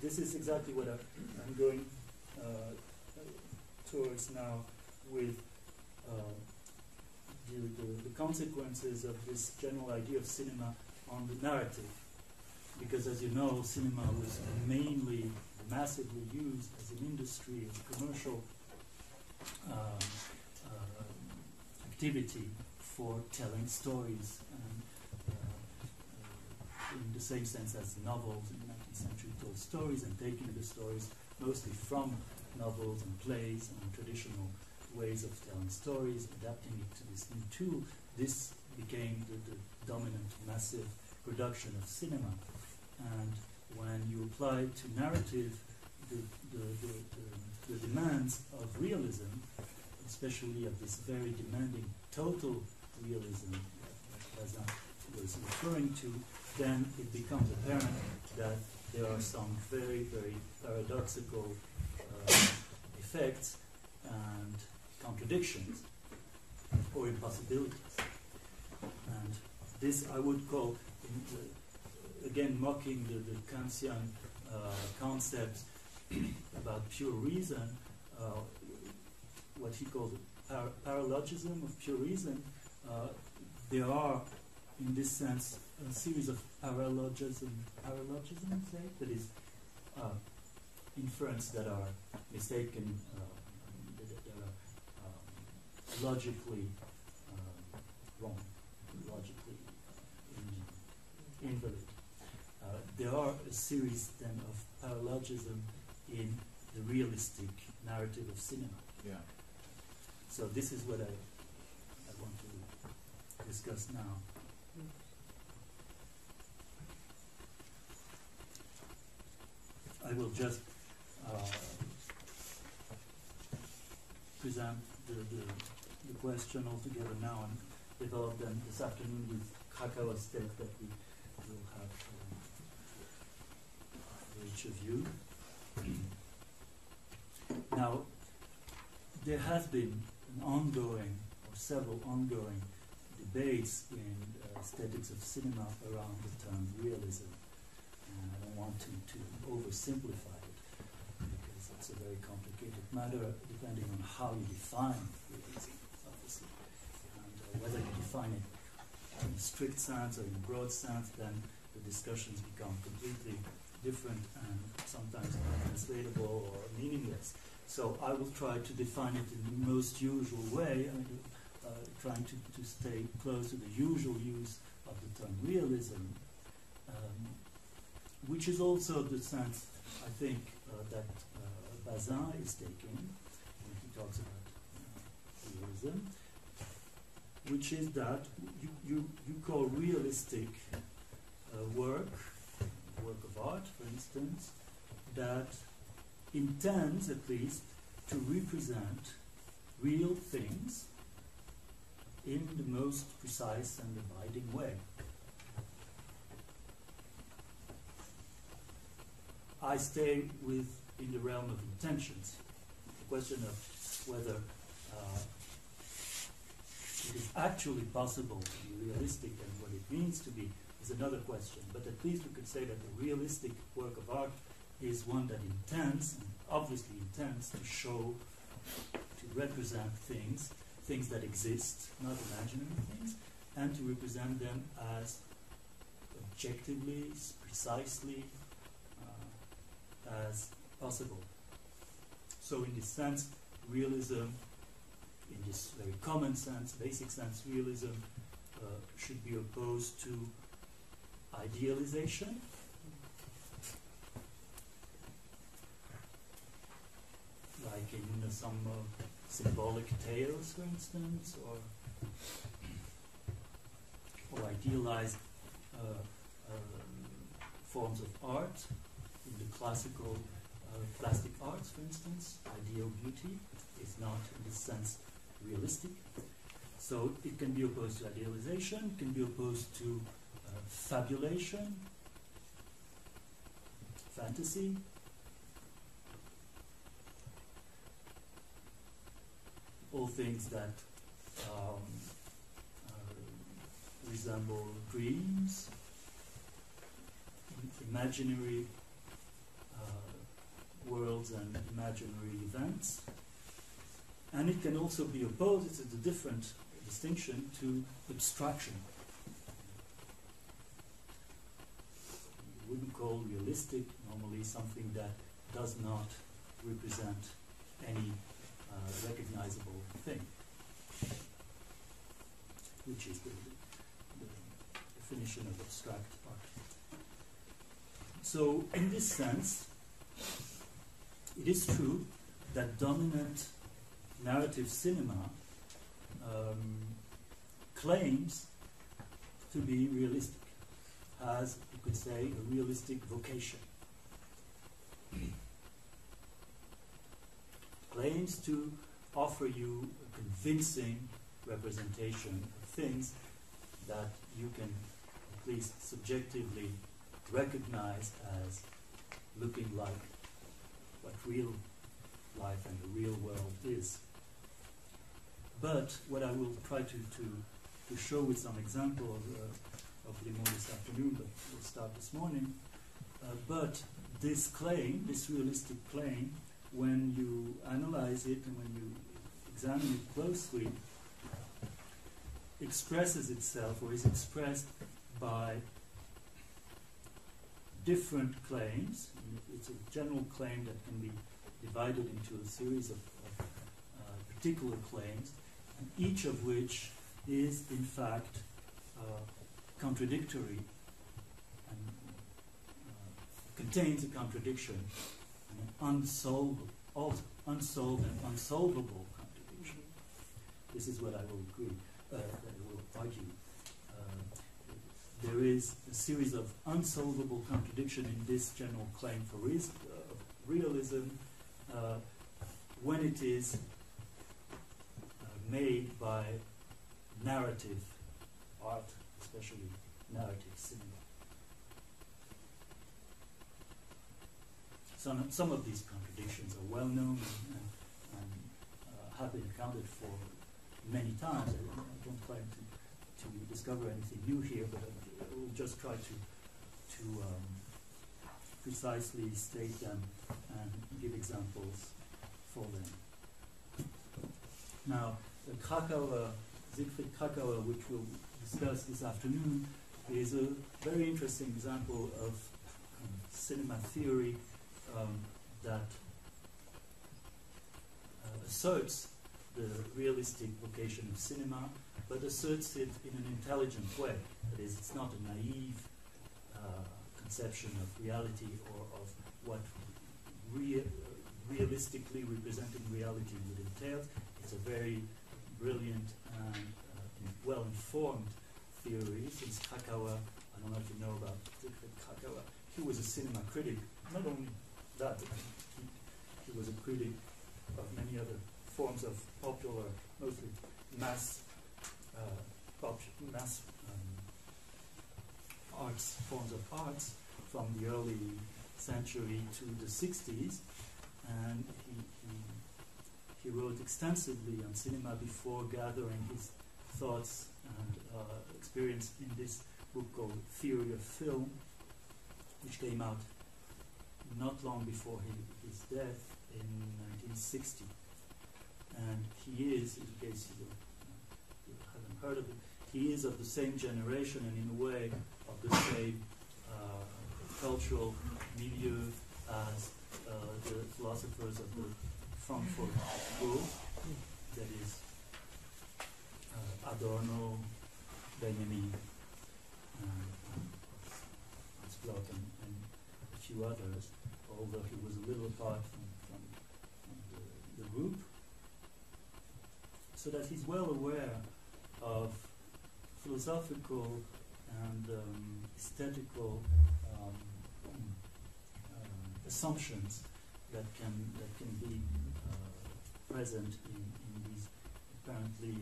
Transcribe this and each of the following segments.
this is exactly what I'm going towards now with the consequences of this general idea of cinema on the narrative. Because as you know, cinema was mainly, massively used as an industry, as a commercial activity for telling stories, and in the same sense as novels in the 19th century told stories, and taking the stories mostly from novels and plays and traditional ways of telling stories, adapting it to this new tool. This became the dominant massive production of cinema. And when you apply to narrative the demands of realism, especially of this very demanding total realism that Bazin was referring to, then it becomes apparent that there are some very, very paradoxical effects and contradictions or impossibilities. And this I would call, again, mocking the Kantian concepts about pure reason, what he called paralogism of pure reason. There are, in this sense, a series of paralogisms, that is, inference that are mistaken, that are logically wrong, logically invalid. There are a series then of paralogism in the realistic narrative of cinema. Yeah. So this is what I want to discuss now. I will just present the question altogether now and develop them this afternoon with Krakauer's text that we will have for each of you. Now, there has been an ongoing, or several ongoing, debates in aesthetics of cinema around the term realism. And I don't want to oversimplify it, because it's a very complicated matter, depending on how you define realism, obviously. And whether you define it in a strict sense or in a broad sense, then the discussions become completely different and sometimes untranslatable or meaningless. So I will try to define it in the most usual way, trying to stay close to the usual use of the term realism, which is also the sense, I think, that Bazin is taking when he talks about realism, which is that you call realistic work of art, for instance, that intends at least to represent real things in the most precise and abiding way. I stay in the realm of intentions. The question of whether it is actually possible to be realistic and what it means to be is another question. But at least we could say that a realistic work of art is one that intends, and obviously intends, to show, to represent things that exist, not imaginary things, and to represent them as objectively, precisely, as possible. So in this sense, realism, in this very common sense, basic sense, realism should be opposed to idealization, like in some symbolic tales, for instance, or idealized forms of art. In the classical plastic arts, for instance, ideal beauty is not, in this sense, realistic. So it can be opposed to idealization, it can be opposed to fabulation, fantasy. All things that resemble dreams, imaginary worlds and imaginary events. And it can also be opposed, it's a different distinction, to abstraction. You wouldn't call realistic normally something that does not represent any recognizable thing, which is the definition of abstract art. So, in this sense, it is true that dominant narrative cinema claims to be realistic, has, you could say, a realistic vocation. Claims to offer you a convincing representation of things that you can at least subjectively recognize as looking like what real life and the real world is. But what I will try to show with some example of Limon this afternoon, but we'll start this morning. But this claim, this realistic claim, when you analyze it and when you examine it closely, expresses itself or is expressed by different claims. It's a general claim that can be divided into a series of particular claims, and each of which is in fact contradictory and contains a contradiction, an unsolved and unsolvable contradiction. This is what I will agree, that I will argue. There is a series of unsolvable contradiction in this general claim for realism when it is made by narrative art, especially narrative cinema. Some of these contradictions are well known and have been accounted for many times. I don't claim to discover anything new here, but I will just try to precisely state them and give examples for them. Now, Siegfried Krakauer, which we'll discuss this afternoon, is a very interesting example of cinema theory that asserts the realistic vocation of cinema, but asserts it in an intelligent way. That is, it's not a naive conception of reality or of what realistically representing reality would entail. It's a very brilliant and well-informed theory, since Krakauer, I don't know if you know about Siegfried Krakauer, he was a cinema critic. Not only that, but he was a critic of many other forms of popular, mostly mass arts, forms of arts from the early century to the 60s, and he wrote extensively on cinema before gathering his thoughts and experience in this book called Theory of Film, which came out not long before his death in 1960. And he is, in case you haven't heard of it, he is of the same generation and in a way of the same cultural milieu as the philosophers of the Frankfurt School, that is Adorno, Benjamin, Hans Bloch, and a few others, although he was a little apart from the group, so that he's well aware of philosophical and aesthetical assumptions that can be present in these apparently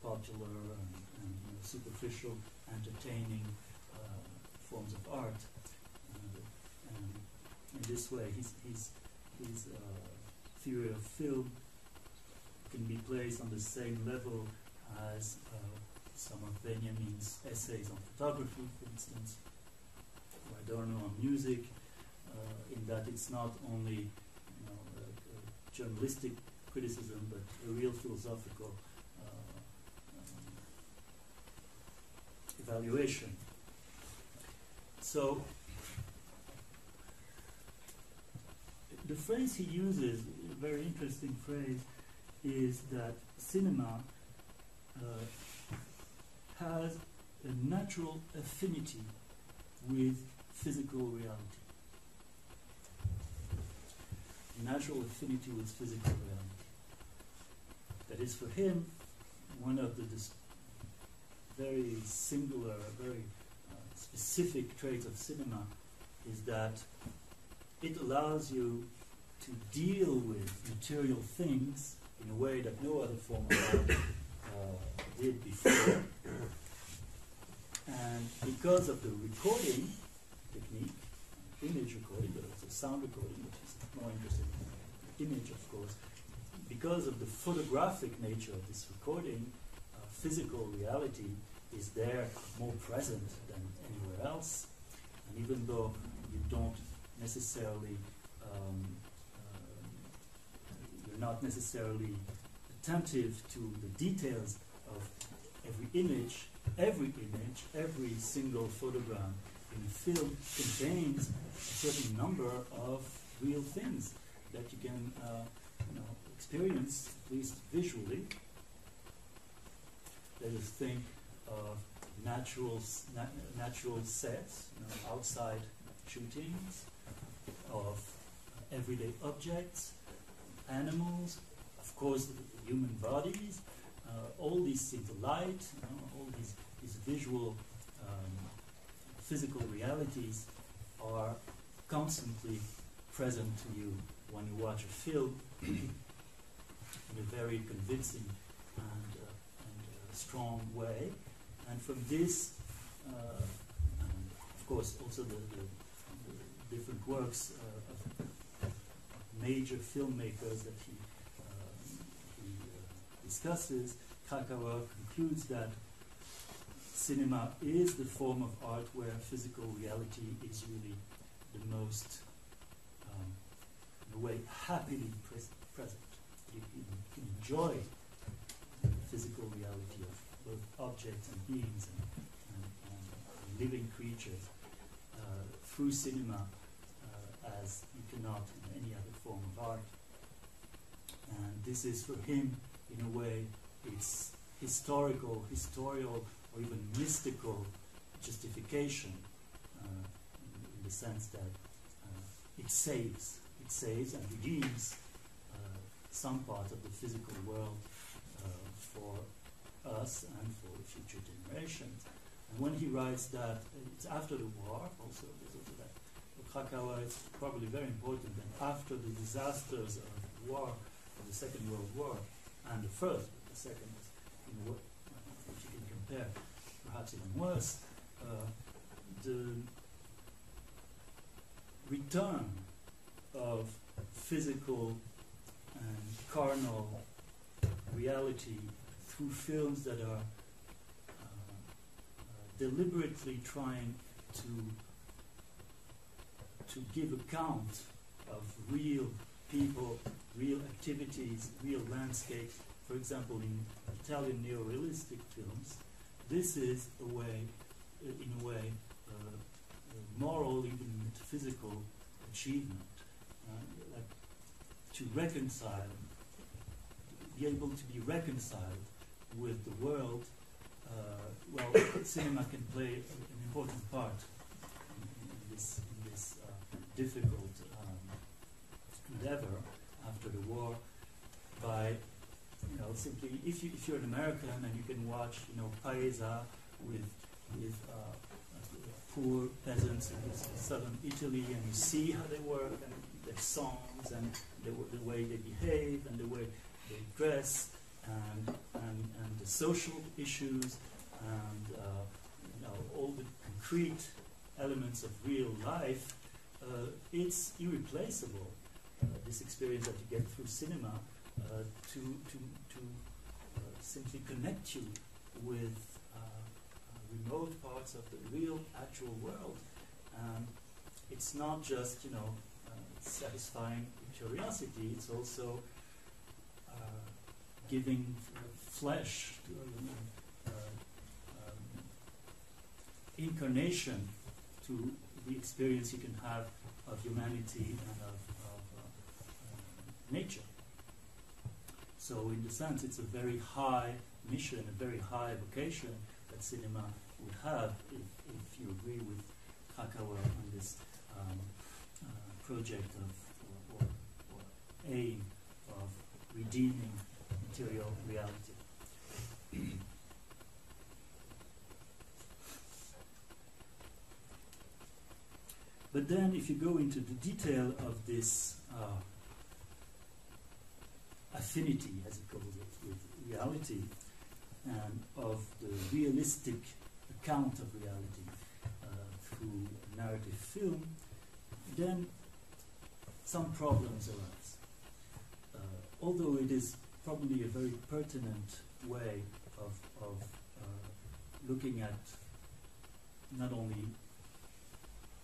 popular and superficial, entertaining forms of art. And in this way, his theory of film can be placed on the same level as some of Benjamin's essays on photography, for instance, or Adorno on music, in that it's not only journalistic criticism, but a real philosophical evaluation. So the phrase he uses, a very interesting phrase, is that cinema has a natural affinity with physical reality. Natural affinity with physical reality. That is, for him, one of the very singular, very specific traits of cinema is that it allows you to deal with material things in a way that no other form of art did before. And because of the recording technique, image recording, but also sound recording, which is more interesting than image, of course, because of the photographic nature of this recording, physical reality is there, more present than anywhere else. And even though you don't necessarily, you're not necessarily attentive to the details of every image, every single photogram in a film contains a certain number of real things that you can experience, at least visually. Let us think of natural sets, outside shootings, of everyday objects, animals, of course human bodies, all these things, light, all these visual physical realities are constantly present to you when you watch a film in a very convincing and strong way. And from this, and of course also the different works of major filmmakers that he discusses, Krakauer concludes that cinema is the form of art where physical reality is really the most, in a way, happily present. You can enjoy the physical reality of both objects and beings and living creatures through cinema as you cannot in any other form of art. And this is for him, in a way, it's historical, historial, or even mystical justification in the sense that it saves and redeems some part of the physical world for us and for future generations. And when he writes that, it's after the war, also that for Krakauer it's probably very important that after the disasters of the war, of the Second World War, and the first, but the second is, if you can compare, perhaps even worse, the return of physical and carnal reality through films that are deliberately trying to give account of real people, real activities, real landscapes. For example, in Italian neo-realistic films, this is a way, in a way, moral, even metaphysical achievement. Like to reconcile, be able to be reconciled with the world. Well, cinema can play an important part in this difficult endeavor after the war. By simply, if you're an American and you can watch Paesa with poor peasants in southern Italy, and you see how they work and their songs and the way they behave and the way they dress and the social issues and all the concrete elements of real life, it's irreplaceable. This experience that you get through cinema to simply connect you with remote parts of the real, actual world. It's not just satisfying. curiosity, it's also giving flesh to incarnation to the experience you can have of humanity and of nature. So in the sense, it's a very high mission, a very high vocation that cinema would have if you agree with Krakauer on this project of or aim of redeeming material reality. But then if you go into the detail of this affinity, as he calls it, with reality, and of the realistic account of reality through narrative film, then some problems arise. Although it is probably a very pertinent way of looking at not only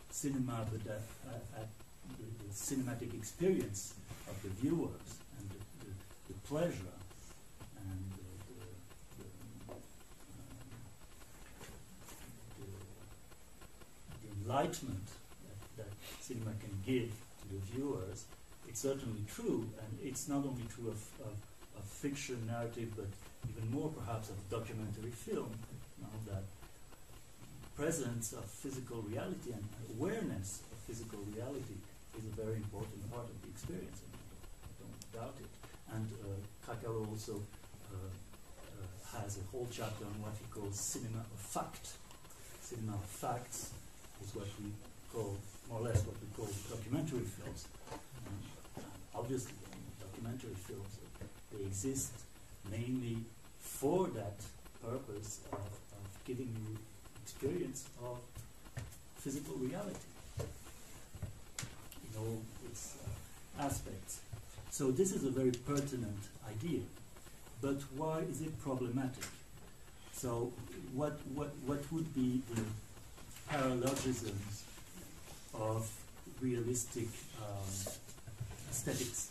cinema, but at the cinematic experience of the viewers and the pleasure and the enlightenment that cinema can give to the viewers. It's certainly true, and it's not only true of fiction, narrative, but even more perhaps of documentary film, that presence of physical reality and awareness of physical reality is a very important part of the experience, and I don't doubt it. And Krakauer also has a whole chapter on what he calls cinema of fact. Cinema of facts is what we call, more or less what we call documentary films. Obviously, documentary films, they exist mainly for that purpose of giving you experience of physical reality in all its aspects. So this is a very pertinent idea, but why is it problematic? So what would be the paralogisms of realistic aesthetics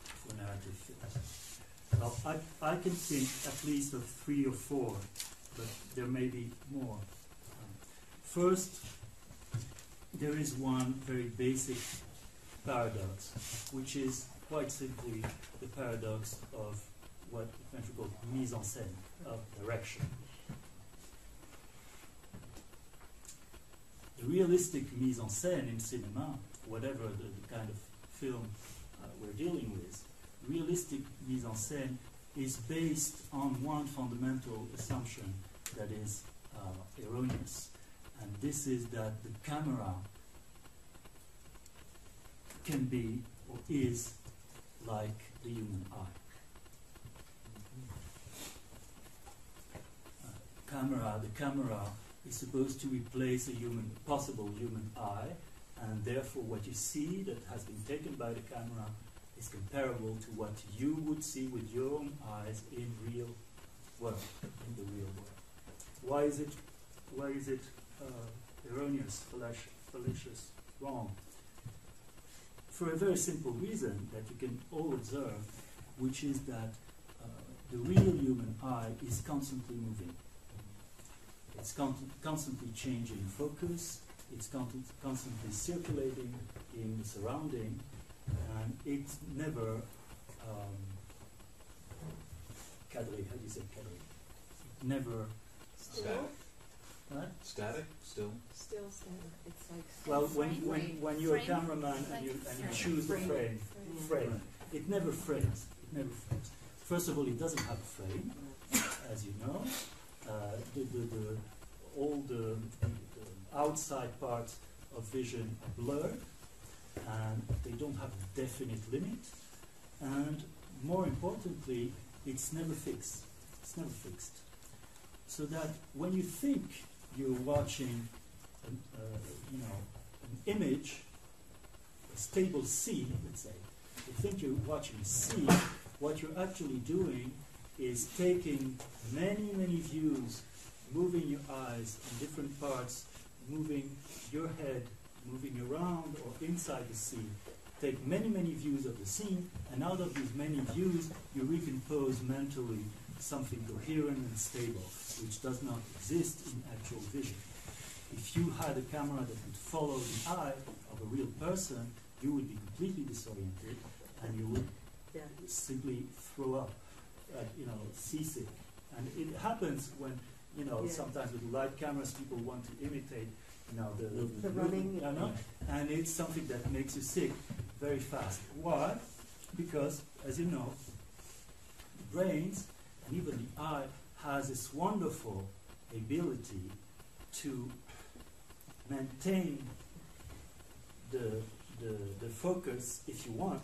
for narrative films? Well, I can think at least of 3 or 4, but there may be more. First, there is one very basic paradox, which is quite simply the paradox of what the French would call mise en scène, of direction. The realistic mise en scène in cinema, whatever the kind of film we're dealing with, realistic mise en scène is based on one fundamental assumption that is erroneous, and this is that the camera can be or is like the human eye. The camera is supposed to replace a possible human eye, and therefore what you see that has been taken by the camera is comparable to what you would see with your own eyes in the real world. Why is it erroneous, fallacious, wrong? For a very simple reason that you can all observe, which is that the real human eye is constantly moving. It's constantly changing focus, it's constantly circulating in the surrounding, and it's never cadré. How do you say cadré? Never static. Right? Static, still. Still static. It's like well, when you're a cameraman and you choose the frame, it never frames. It never frames. First of all, it doesn't have a frame, as you know. All the outside parts of vision are blurred, and they don't have a definite limit. And more importantly, it's never fixed. It's never fixed. So that when you think you're watching an image, a stable scene, let's say, you think you're watching a scene, what you're actually doing is taking many, many views, moving your eyes in different parts, moving your head, moving around or inside the scene, take many, many views of the scene, and out of these many views, you recompose mentally something coherent and stable, which does not exist in actual vision. If you had a camera that would follow the eye of a real person, you would be completely disoriented, and you would simply throw up, seasick. And it happens when, sometimes with light cameras, people want to imitate, the running. And it's something that makes you sick very fast. Why? Because, as you know, the brains and even the eye has this wonderful ability to maintain the focus, if you want,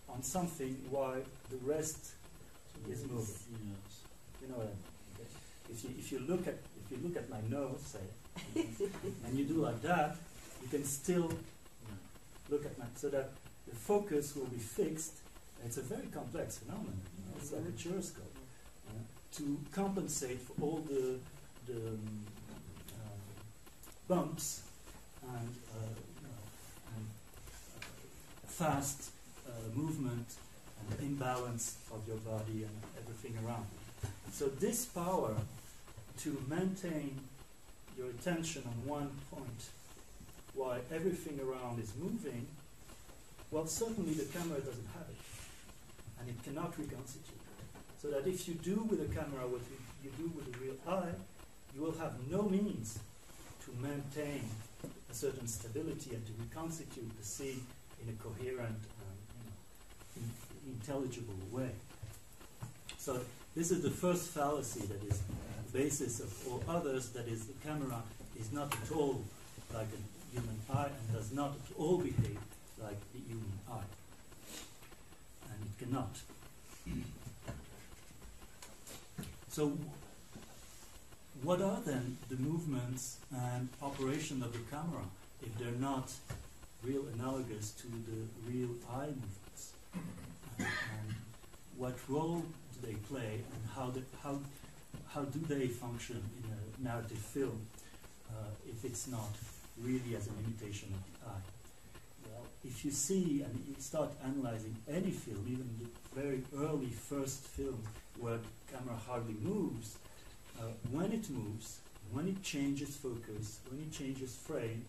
on something while the rest is moving. You know what I mean? If you look at my nose, say, and you do like that, you can still look at my, so that the focus will be fixed. It's a very complex phenomenon. It's like a gyroscope. To compensate for all the bumps and fast movement and imbalance of your body and everything around you. So this power to maintain your attention on one point while everything around is moving, well, certainly the camera doesn't have it, and it cannot reconstitute. So that if you do with a camera what you do with a real eye, you will have no means to maintain a certain stability and to reconstitute the scene in a coherent, intelligible way. So this is the first fallacy that is the basis of all others, that is, the camera is not at all like a human eye and does not at all behave like the human eye. And it cannot. So what are then the movements and operation of the camera if they're not real analogous to the real eye movements? And what role do they play, and how do they function in a narrative film if it's not really as an imitation of the eye? Well, if you see and you start analyzing any film, even the very early first film where the camera hardly moves, when it moves, when it changes focus, when it changes frame,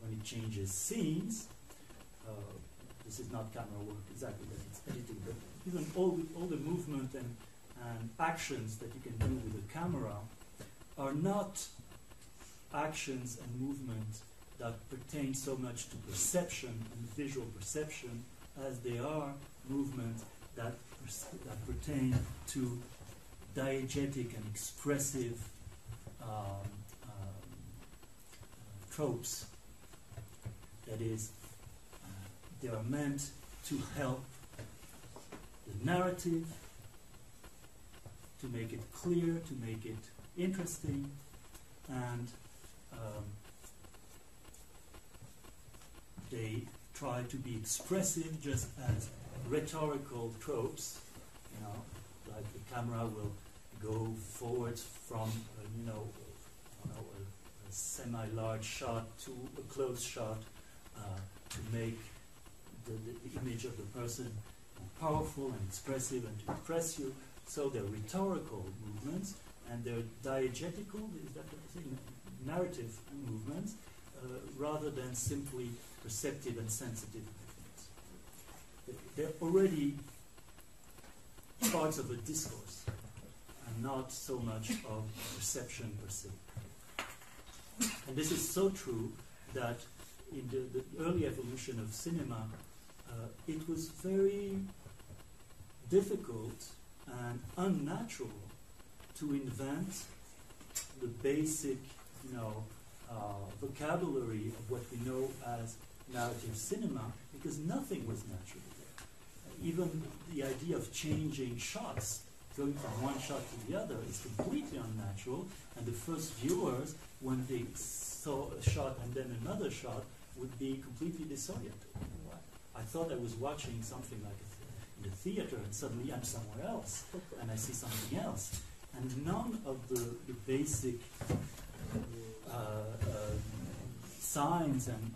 when it changes scenes, this is not camera work exactly, but it's editing, but even all the movement and actions that you can do with a camera are not actions and movements that pertain so much to perception and visual perception as they are movements that pertain to diegetic and expressive tropes. That is, they are meant to help the narrative, to make it clear, to make it interesting, and they try to be expressive just as rhetorical tropes, like the camera will go forwards from a semi-large shot to a close shot to make the image of the person powerful and expressive and to impress you. So they're rhetorical movements, and they're diegetical, is that what you say? Narrative movements, rather than simply perceptive and sensitive movements. They're already parts of a discourse, and not so much of perception per se. And this is so true that in the early evolution of cinema, it was very difficult and unnatural to invent the basic, vocabulary of what we know as narrative cinema, because nothing was natural there. Even the idea of changing shots, going from one shot to the other, is completely unnatural, and the first viewers, when they saw a shot and then another shot, would be completely disoriented. I thought I was watching something like in the theater, and suddenly I'm somewhere else, and I see something else. And none of the basic signs and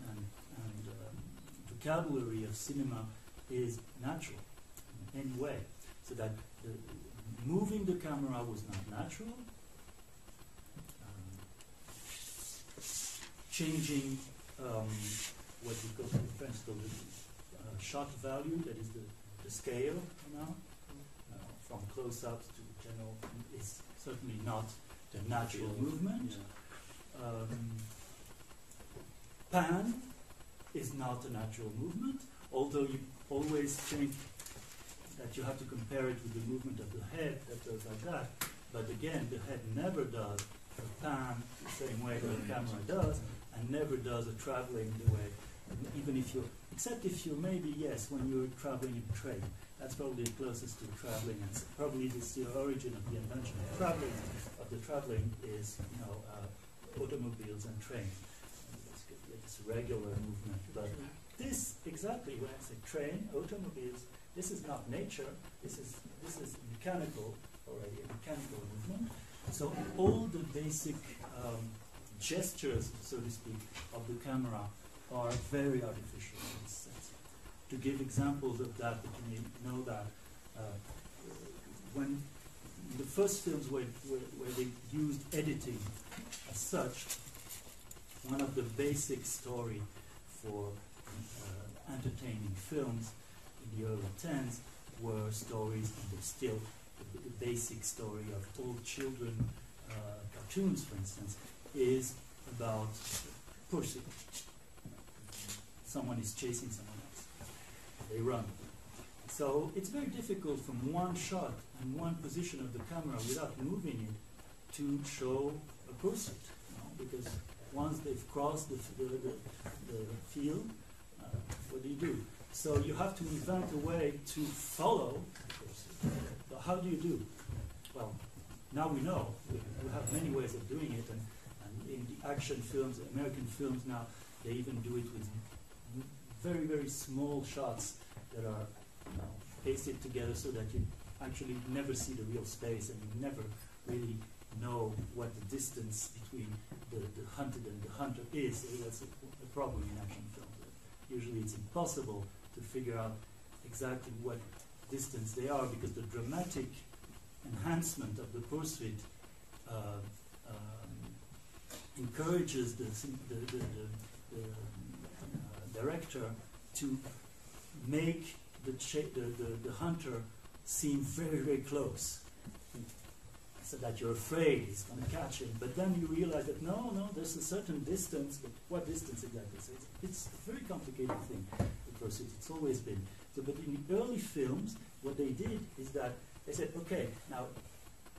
vocabulary of cinema is natural in any way. So that moving the camera was not natural. Changing what we call in French the shot value, that is the scale, from close-ups to the general, is certainly not the natural movement. Pan is not a natural movement, although you always think that you have to compare it with the movement of the head that goes like that. But again, the head never does a pan the same way that a camera does, and never does a traveling the way, even if you're, except if you're maybe, yes, when you're traveling in a train. That's probably the closest to traveling, and probably this the origin of the invention of traveling. Is, automobiles and trains. It's regular movement, but this exactly when I say train, automobiles, this is not nature. This is mechanical already, a mechanical movement. So all the basic gestures, so to speak, of the camera are very artificial in this sense. To give examples of that, you may know that when the first films where they used editing as such, one of the basic story for entertaining films in the early 10s were stories, and they're still the basic story of all children cartoons, for instance, is about pursuit. Someone is chasing someone else. They run. So it's very difficult from one shot and one position of the camera without moving it to show a pursuit, because once they've crossed the field, what do? So you have to invent a way to follow the pursuit. So how do you do? Well, now we know. We have many ways of doing it, and in the action films, American films now, they even do it with very, very small shots that are pasted together so that you actually never see the real space, and you never really know what the distance between the hunted and the hunter is. So that's a problem in action films. Usually it's impossible to figure out exactly what distance they are, because the dramatic enhancement of the pursuit encourages the director to make the hunter seem very, very close, so that you're afraid he's going to catch him. But then you realize that no, there's a certain distance. But what distance exactly? So it's a very complicated thing, the pursuit. It's always been. So, but in the early films, what they did is that they said, okay, now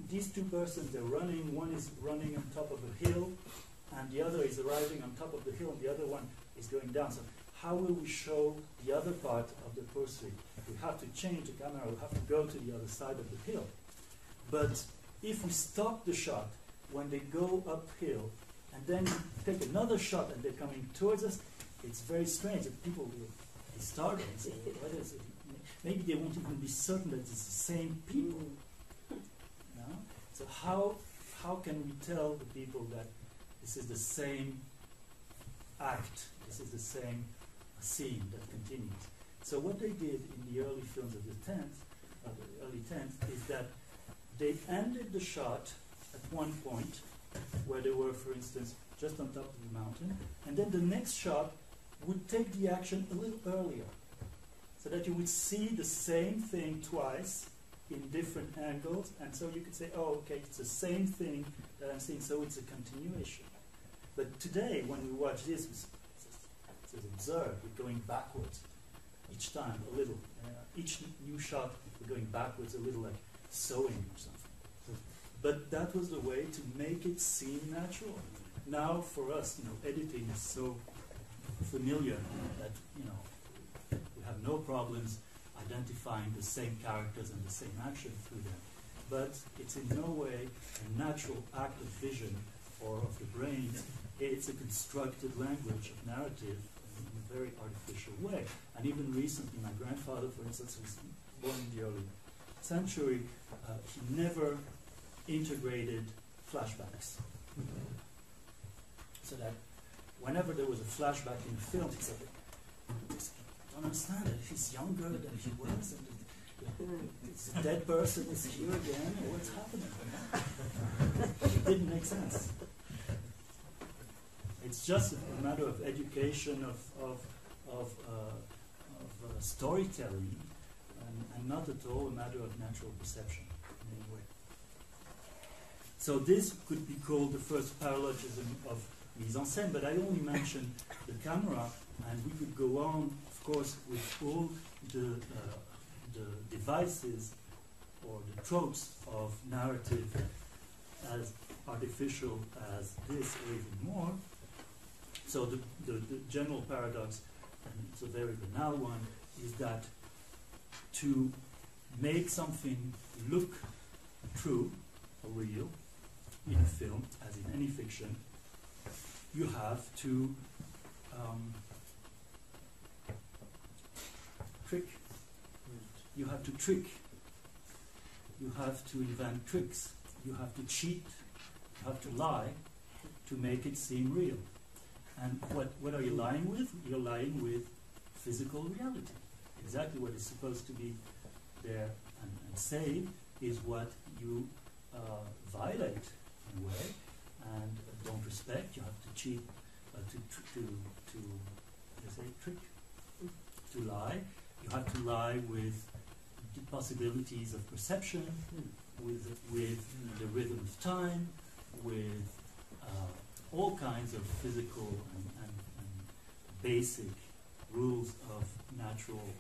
these two persons, they're running. One is running on top of a hill, and the other is arriving on top of the hill, and the other one is going down. So how will we show the other part of the pursuit? We have to change the camera. We have to go to the other side of the hill. But if we stop the shot when they go uphill, and then take another shot and they're coming towards us, it's very strange that people will be startled and say, what is it? Maybe they won't even be certain that it's the same people. So how can we tell the people that this is the same act, this is the same scene that continues? So what they did in the early films of the early 10th, is that they ended the shot at one point where they were, for instance, just on top of the mountain, and then the next shot would take the action a little earlier, so that you would see the same thing twice in different angles, and so you could say, oh, okay, it's the same thing that I'm seeing, so it's a continuation. But today, when we watch this, it's absurd. We're going backwards each time a little. Each new shot, we're going backwards a little, like sewing or something. But that was the way to make it seem natural. Now, for us, editing is so familiar that we have no problems identifying the same characters and the same action through them. But it's in no way a natural act of vision or of the brain. It's a constructed language of narrative in a very artificial way. And even recently, my grandfather, for instance, was born in the early century, he never integrated flashbacks. So that whenever there was a flashback in a film, he said, don't understand it. He's younger than he was, and the dead person is here again. What's happening? It didn't make sense. It's just a matter of education, of storytelling, and not at all a matter of natural perception in any way. So this could be called the first paralogism of mise en scène, but I only mentioned the camera, and we could go on, of course, with all the devices or the tropes of narrative as artificial as this or even more. So the general paradox, and it's a very banal one, is that to make something look true or real in a film, as in any fiction, you have to trick. You have to trick. You have to invent tricks. You have to cheat. You have to lie to make it seem real. And what are you lying with? You're lying with physical reality. Exactly what is supposed to be there and say is what you violate in a way and don't respect. You have to cheat, trick, to lie. You have to lie with the possibilities of perception, with the rhythm of time, with all kinds of physical and basic rules of natural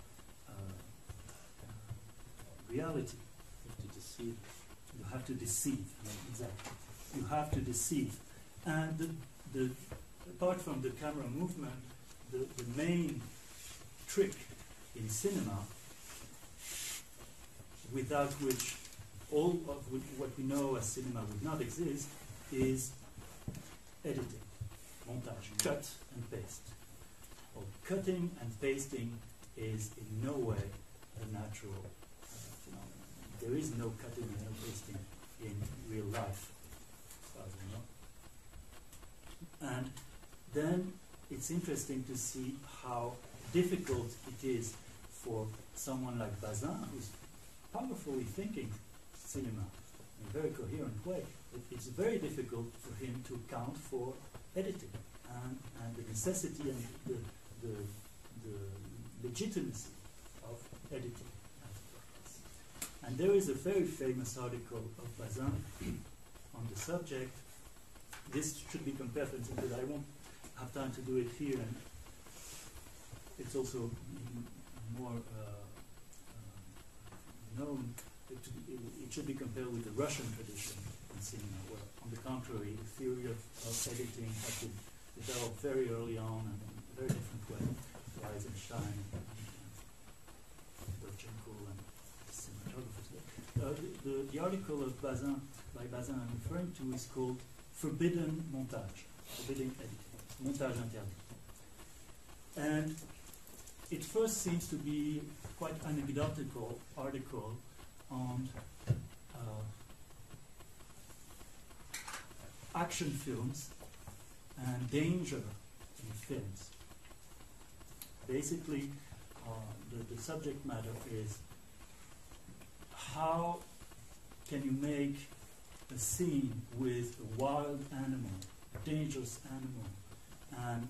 reality. You have to deceive. You have to deceive. Exactly. You have to deceive. And apart from the camera movement, the main trick in cinema, without which all of what we know as cinema would not exist, is editing, montage, cut and paste. Well, cutting and pasting is in no way a natural phenomenon. There is no cutting and no pasting in real life, as far as I know. And then it's interesting to see how difficult it is for someone like Bazin, who's powerfully thinking cinema in a very coherent way. It's very difficult for him to account for editing and the necessity and the legitimacy of editing. And there is a very famous article of Bazin on the subject. This should be compared, but I won't have time to do it here. And it's also more known. It should be compared with the Russian tradition in cinema, where, on the contrary, the theory of editing had to develop very early on and in a very different way. Rise and shine, and cinematographers. The article of Bazin, by Bazin I'm referring to, is called Forbidden Montage, Forbidden Editing, Montage Interdit. And it first seems to be quite anecdotal article on action films and danger in films. Basically, the subject matter is how can you make a scene with a wild animal, a dangerous animal, and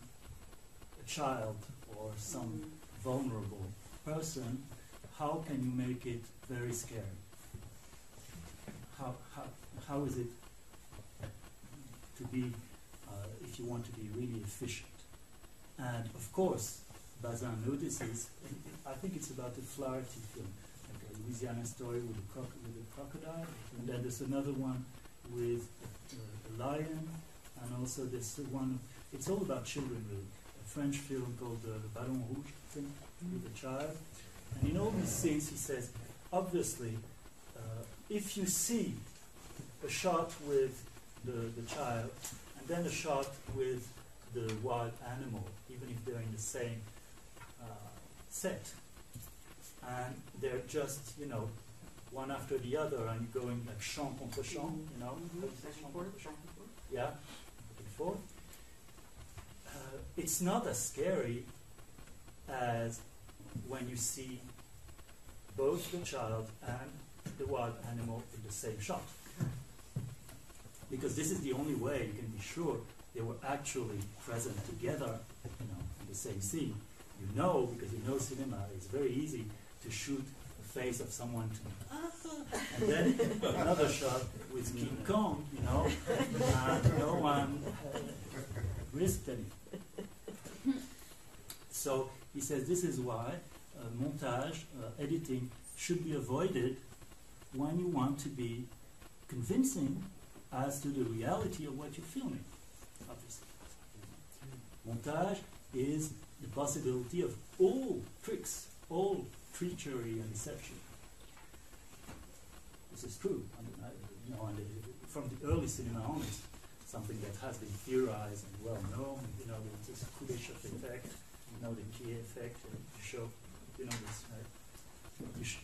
a child or some vulnerable person, how can you make it very scary? How is it to be, if you want to be really efficient? And of course, Bazin notices, I think it's about the Flaherty film, like a Louisiana story with a crocodile, and then there's another one with a lion, and also there's one, it's all about children really, a French film called Le Ballon Rouge, I think, with a child. And in all these scenes he says, obviously, if you see a shot with the child, and then a shot with the wild animal, even if they're in the same set, and they're just, one after the other, and you're going like champ contre champ, yeah, before. It's not as scary as when you see both the child and the wild animal in the same shot. Because this is the only way you can be sure they were actually present together, in the same scene. Because you know cinema, it's very easy to shoot the face of someone and then another shot with King Kong, and no one risked any. So he says this is why montage, editing, should be avoided when you want to be convincing as to the reality of what you're filming, obviously. Montage is the possibility of all tricks, all treachery and deception. This is true, from the early cinema on, it's something that has been theorized and well known. There's this Kuleshov effect, the key effect. You show, this, right?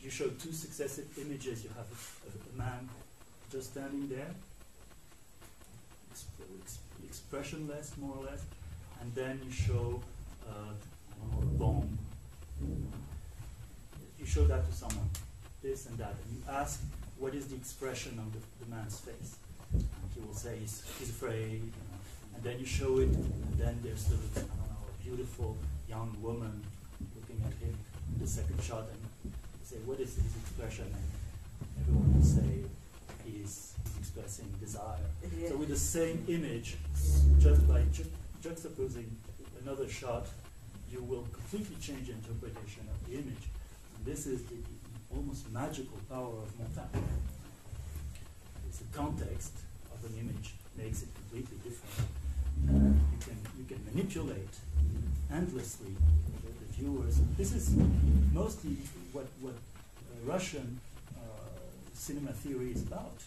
You show two successive images. You have a man just standing there, expressionless, more or less, and then you show a bomb. You show that to someone, this and that, and you ask, what is the expression on the man's face? And he will say he's afraid, and then you show it, and then there's a beautiful young woman looking at him in the second shot, and you say, what is his expression? And everyone will say he's expressing desire. Yeah. So with the same image, just by juxtaposing another shot, you will completely change the interpretation of the image. And this is the almost magical power of montage. It's the context of an image makes it completely different. You can manipulate endlessly the viewers. This is mostly what Russian cinema theory is about.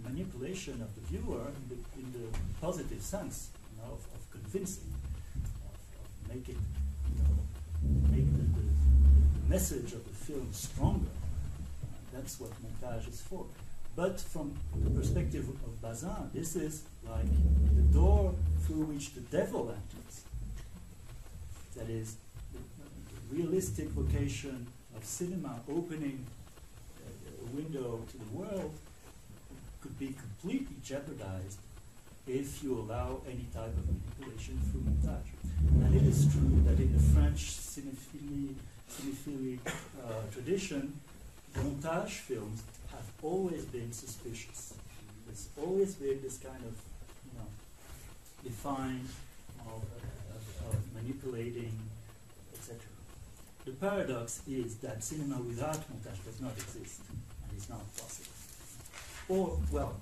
Manipulation of the viewer in the positive sense, of convincing, of make it, make the message of the film stronger. That's what montage is for. But from the perspective of Bazin, this is like the door through which the devil enters. That is, the realistic vocation of cinema opening a window to the world could be completely jeopardized if you allow any type of manipulation through montage. And it is true that in the French cinephilie tradition, montage films have always been suspicious. There's always been this kind of, defined of manipulating, etc. The paradox is that cinema without montage does not exist, and is not possible. Or, well,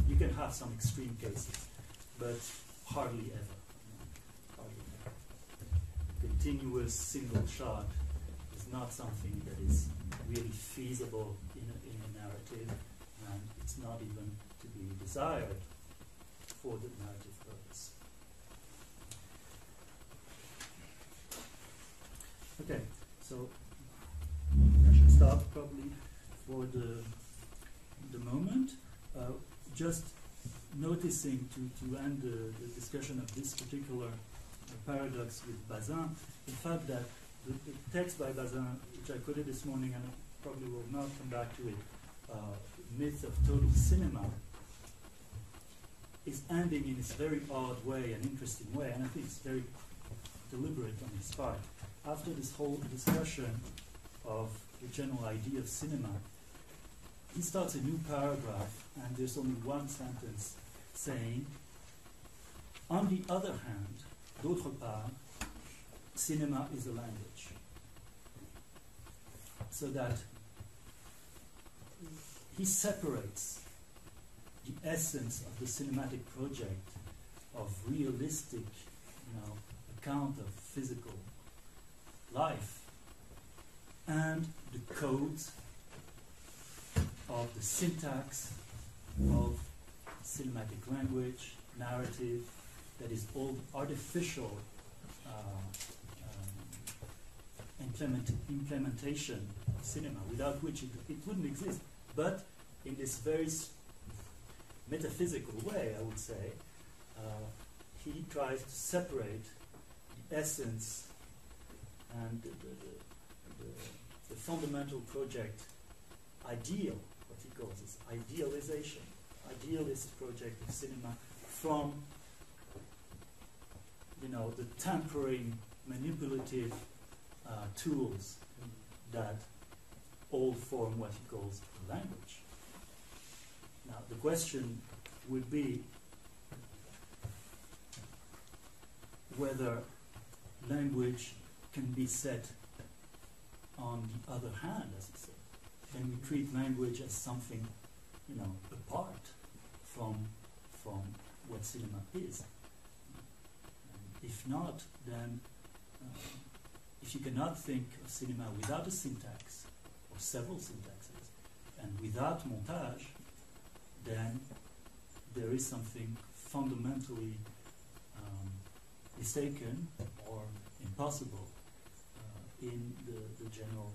you can have some extreme cases, but hardly ever. Hardly ever. Continuous single shot is not something that is really feasible in a narrative, and it's not even to be desired for the narrative purpose. Okay, so I should stop probably for the moment. Just noticing to end the discussion of this particular paradox with Bazin, the fact that the text by Bazin, which I quoted this morning, and I probably will not come back to it, Myth of Total Cinema, is ending in this very odd way, an interesting way, and I think it's very deliberate on his part. After this whole discussion of the general idea of cinema, he starts a new paragraph, and there's only one sentence saying, on the other hand, d'autre part, cinema is a language. So that he separates the essence of the cinematic project of realistic, account of physical life, and the codes of the syntax of cinematic language, narrative, that is all artificial implementation of cinema, without which it wouldn't exist. But in this very metaphysical way, I would say, he tries to separate the essence And the fundamental project, ideal, what he calls is idealization, idealist project of cinema from, the temporary manipulative tools that all form what he calls language. Now, the question would be whether language can be set on the other hand, as he said. Can we treat language as something, apart from what cinema is? And if not, then if you cannot think of cinema without a syntax, or several syntaxes, and without montage, then there is something fundamentally mistaken or impossible in the general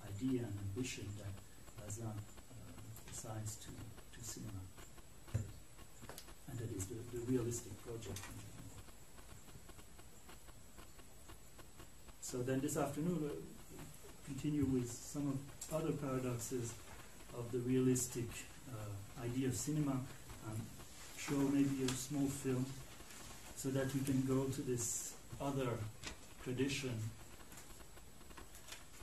idea and ambition that Bazin assigns to cinema. And that is the realistic project in general. So then this afternoon we'll continue with some of other paradoxes of the realistic idea of cinema, and show maybe a small film so that we can go to this other tradition,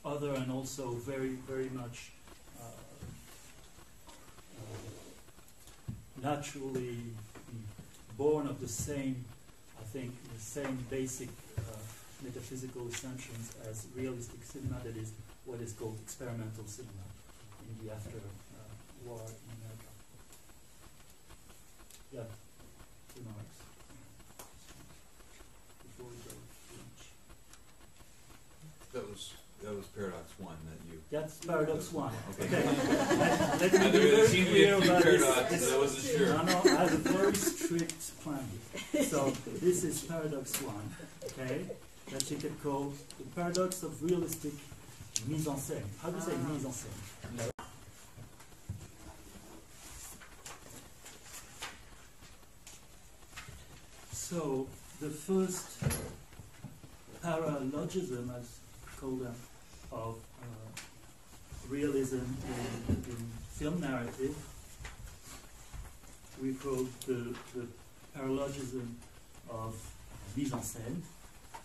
other and also very, very much naturally born of the same, I think, the same basic metaphysical assumptions as realistic cinema, that is what is called experimental cinema in the after-war in America. Yeah, remarks before we go to lunch. That was paradox one that you. That's paradox one. Okay. Let me be very clear about this. So I wasn't sure. No, I have a very strict plan. So this is paradox one, okay? That you can call the paradox of realistic mise en scène. How do you say mise en scène? So the first paralogism, as call them, of realism in film narrative, we call the paralogism of mise en scène.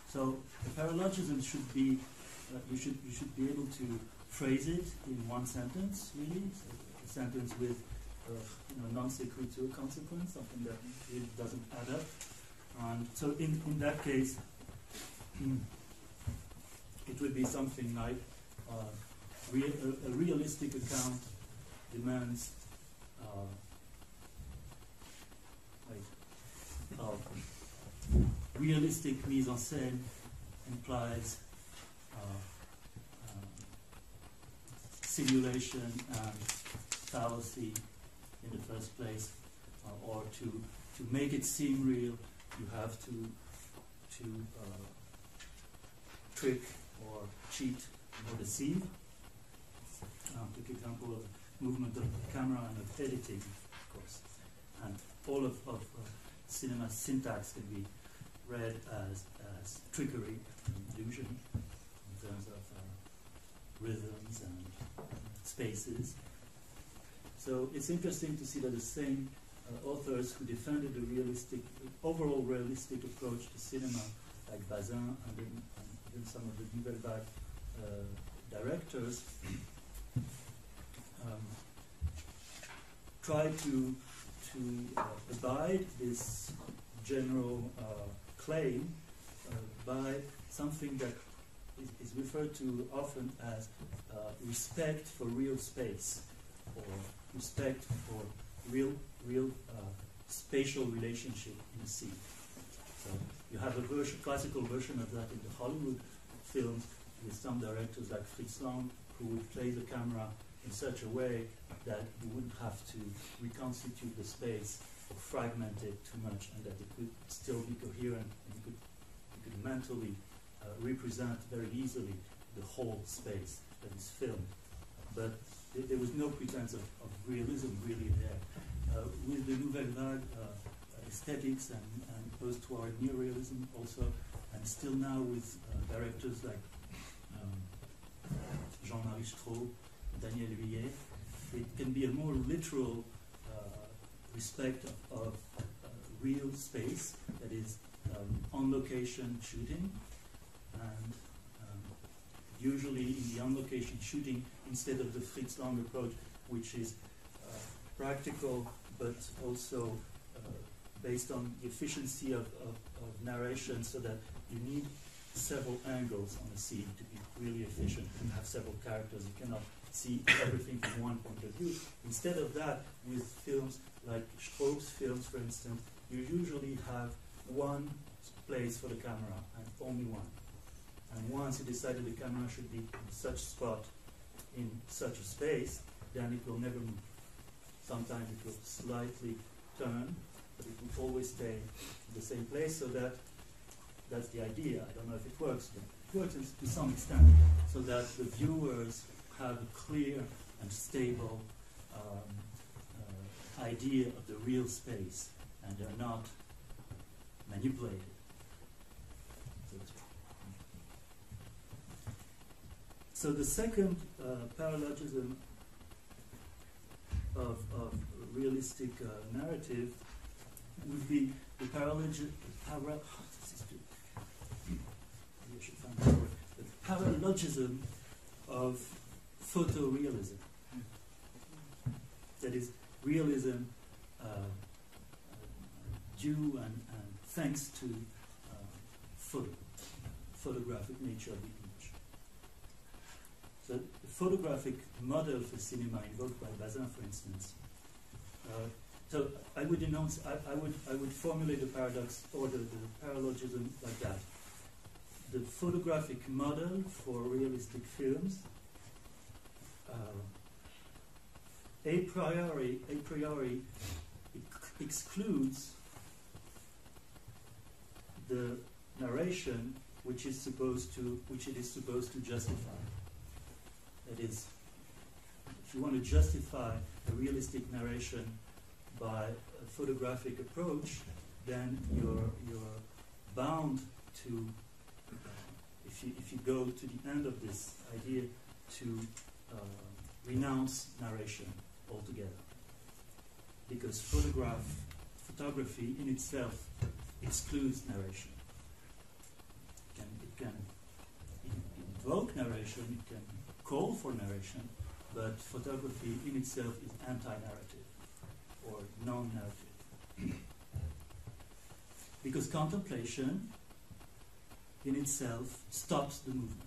So the paralogism should be you should be able to phrase it in one sentence, really, so a sentence with non sequitur consequence, something that really doesn't add up. And so in that case, it would be something like a realistic account demands realistic mise en scène implies simulation and fallacy in the first place, or to make it seem real, you have to trick or cheat or deceive. Take example of movement of the camera and of editing, of course. And all of cinema syntax can be read as trickery and illusion in terms of rhythms and spaces. So it's interesting to see that the same authors who defended the overall realistic approach to cinema, like Bazin and then some of the Nouvelle Vague directors, try to abide this general claim by something that is referred to often as respect for real space, or respect for real spatial relationship in a scene. So you have a classical version of that in the Hollywood films with some directors like Fritz Lang, who would play the camera in such a way that you wouldn't have to reconstitute the space or fragment it too much, and that it could still be coherent, and you could mentally represent very easily the whole space that is filmed. But there was no pretense of realism really there. With the Nouvelle Vague aesthetics and post-war neorealism also, and still now with directors like Jean-Marie Straub, Daniel Huillet. It can be a more literal respect of real space, that is on-location shooting, and usually in the on-location shooting, instead of the Fritz Lang approach, which is practical but also based on the efficiency of narration, so that you need several angles on a scene to be really efficient and have several characters. You cannot see everything from one point of view. Instead of that, with films like Straub's films, for instance, you usually have one place for the camera, and only one. And once you decided the camera should be in such spot, in such a space, then it will never move. Sometimes it will slightly turn, but it will always stay in the same place, so that's the idea. I don't know if it works, but it works to some extent, so that the viewers have a clear and stable idea of the real space, and they're not manipulated. So the second paralogism of realistic narrative would be the paralogism of photorealism. That is, realism due and thanks to photographic nature of the image. So the photographic model for cinema invoked by Bazin, for instance. So I would announce, I would formulate the paradox or the paralogism like that. The photographic model for realistic films a priori excludes the narration which it is supposed to justify. That is, if you want to justify a realistic narration by a photographic approach, then you're bound to, if you go to the end of this idea, to renounce narration altogether, because photography in itself excludes narration. It can invoke narration, it can call for narration, but photography in itself is anti-narrative or non-narrative. Because contemplation in itself stops the movement.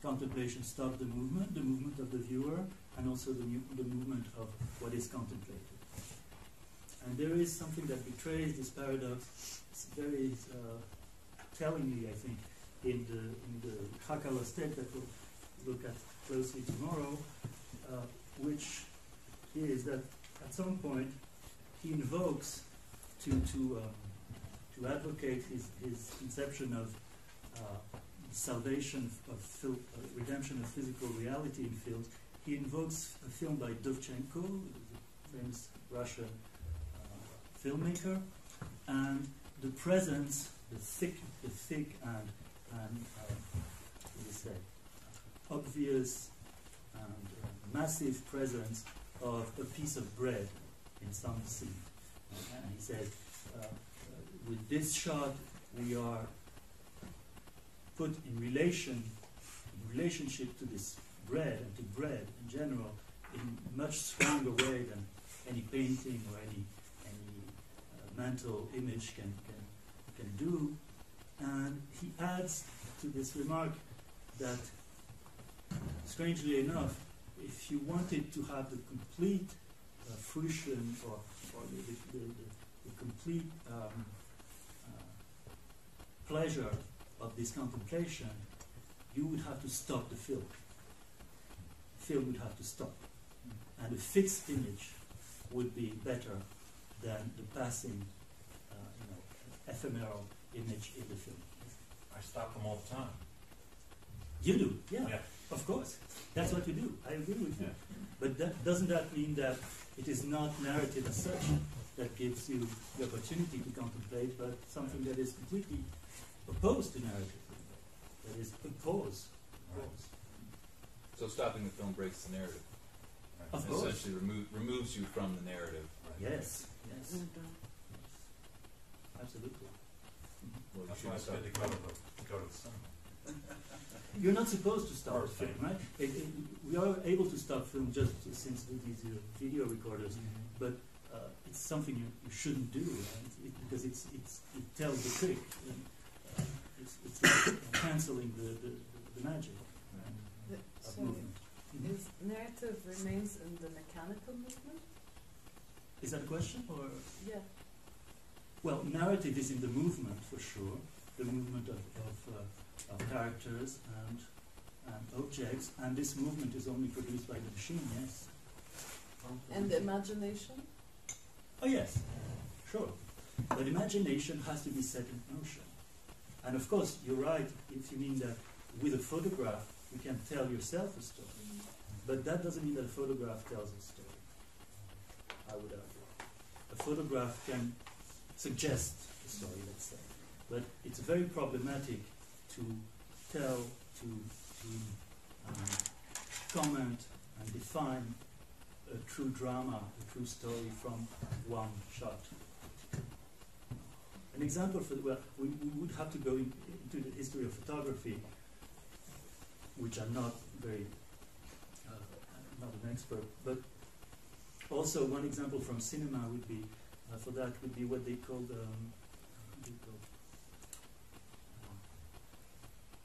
Contemplation stops the movement of the viewer, and also the movement of what is contemplated. And there is something that betrays this paradox very tellingly, I think, in the Krakauer state that we'll look at closely tomorrow, which is that at some point he invokes to advocate his conception of salvation of redemption of physical reality in films. He invokes a film by Dovchenko, the famous Russian filmmaker, and the presence, the thick and what do you say, obvious and massive presence of a piece of bread in some scene. And he said, with this shot, we are put in relationship to this bread and to bread in general in a much stronger way than any painting or any mental image can do. And he adds to this remark that, strangely enough, if you wanted to have the complete fruition or the complete pleasure of this contemplation, you would have to stop the film. The film would have to stop. And a fixed image would be better than the passing, ephemeral image in the film. I stop them all the time. You do, yeah. Of course. That's what you do. I agree with you. But doesn't that mean that it is not narrative as such that gives you the opportunity to contemplate, but something that is completely opposed to narrative, that is a pause, course. So stopping the film breaks the narrative. Of It course. essentially removes you from the narrative. Yes, yes, Well done. absolutely. Well, you That's why shouldn't it's stop. good to go to the cinema. You're not supposed to stop a Or film, film. right? We are able to stop film just since with these video recorders, but it's something you shouldn't do, right? Because it tells the trick. It's like cancelling the magic, right, of So, movement. is narrative remains in the mechanical movement? Is that a question, or? Yeah. Well, narrative is in the movement for sure, the movement of characters and objects, and this movement is only produced by the machine, yes. And the imagination? Oh yes, sure. But imagination has to be set in motion. And of course, you're right if you mean that with a photograph you can tell yourself a story. But that doesn't mean that a photograph tells a story, I would argue. A photograph can suggest a story, let's say. But it's very problematic to tell, to comment and define a true drama, a true story from one shot. An example for, well, we would have to go into the history of photography, which I'm not very, not an expert, but also one example from cinema would be, for that would be what they called,